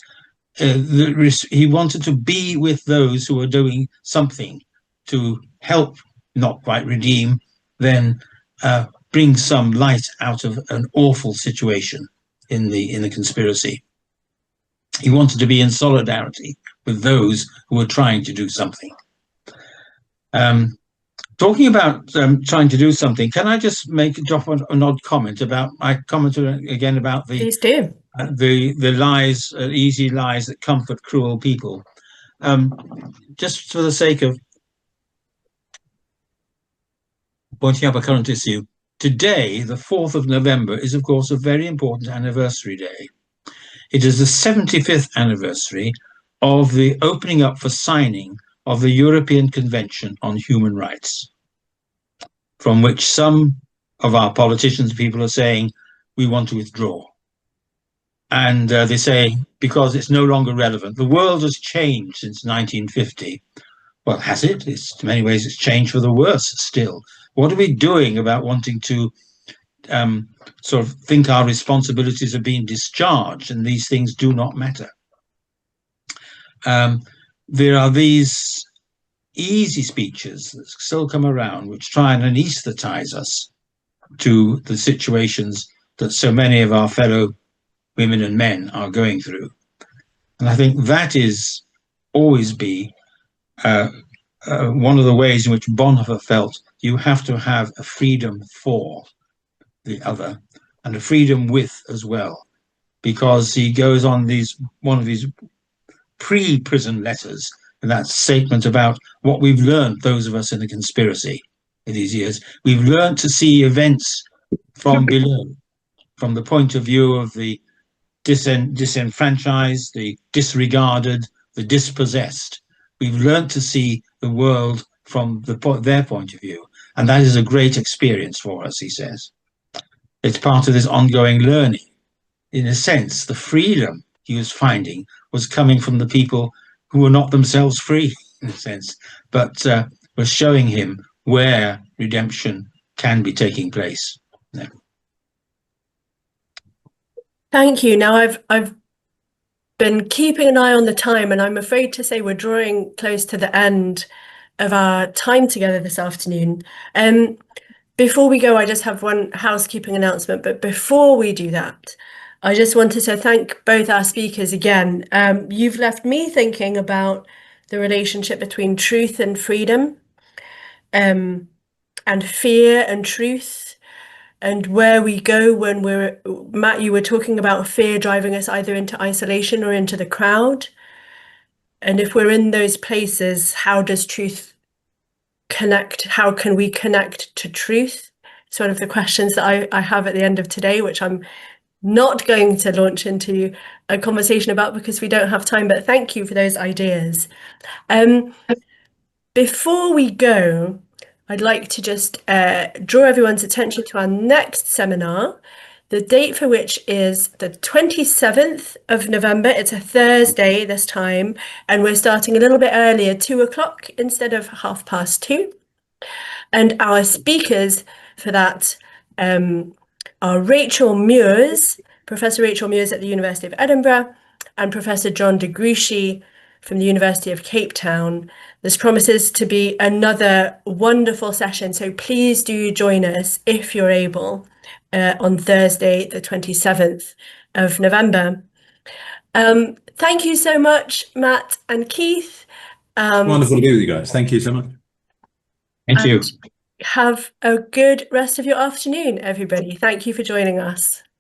He wanted to be with those who were doing something to help, not quite redeem, then bring some light out of an awful situation in the conspiracy. He wanted to be in solidarity with those who were trying to do something. Talking about trying to do something, can I just drop an odd comment about, I commented again about the Please do. The lies, easy lies that comfort cruel people. Just for the sake of pointing up a current issue, today, the 4th of November, is of course a very important anniversary day. It is the 75th anniversary of the opening up for signing of the European Convention on Human Rights, from which some of our politicians, people are saying, we want to withdraw. And they say, because it's no longer relevant. The world has changed since 1950. Well, has it? In many ways, it's changed for the worse still. What are we doing about wanting to sort of think our responsibilities are being discharged and these things do not matter? There are these easy speeches that still come around which try and anesthetize us to the situations that so many of our fellow women and men are going through. And I think that is always be one of the ways in which Bonhoeffer felt you have to have a freedom for the other and a freedom with as well, because he goes on one of these pre-prison letters, and that statement about what we've learned, those of us in the conspiracy in these years. We've learned to see events from below, from the point of view of the disenfranchised, the disregarded, the dispossessed. We've learned to see the world from their point of view. And that is a great experience for us, he says. It's part of this ongoing learning. In a sense, the freedom he was finding was coming from the people who were not themselves free, in a sense, but were showing him where redemption can be taking place. Yeah. Thank you. Now, I've been keeping an eye on the time, and I'm afraid to say we're drawing close to the end of our time together this afternoon. Before we go, I just have one housekeeping announcement, but before we do that, I just wanted to thank both our speakers again. You've left me thinking about the relationship between truth and freedom. and fear and truth, and where we go when Matt, you were talking about fear driving us either into isolation or into the crowd. And if we're in those places, how does truth connect? How can we connect to truth? It's one of the questions that I have at the end of today, which I'm not going to launch into a conversation about because we don't have time, but thank you for those ideas. Before we go, I'd like to just draw everyone's attention to our next seminar, the date for which is the 27th of November. It's a Thursday this time, and we're starting a little bit earlier, 2 o'clock instead of 2:30. And our speakers for that are Rachel Muirs, Professor Rachel Muirs at the University of Edinburgh, and Professor John de Gruchy from the University of Cape Town. This promises to be another wonderful session, so please do join us if you're able on Thursday, the 27th of November. Thank you so much, Matt and Keith. Wonderful to be with you guys. Thank you so much. Thank you. Have a good rest of your afternoon, everybody. Thank you for joining us.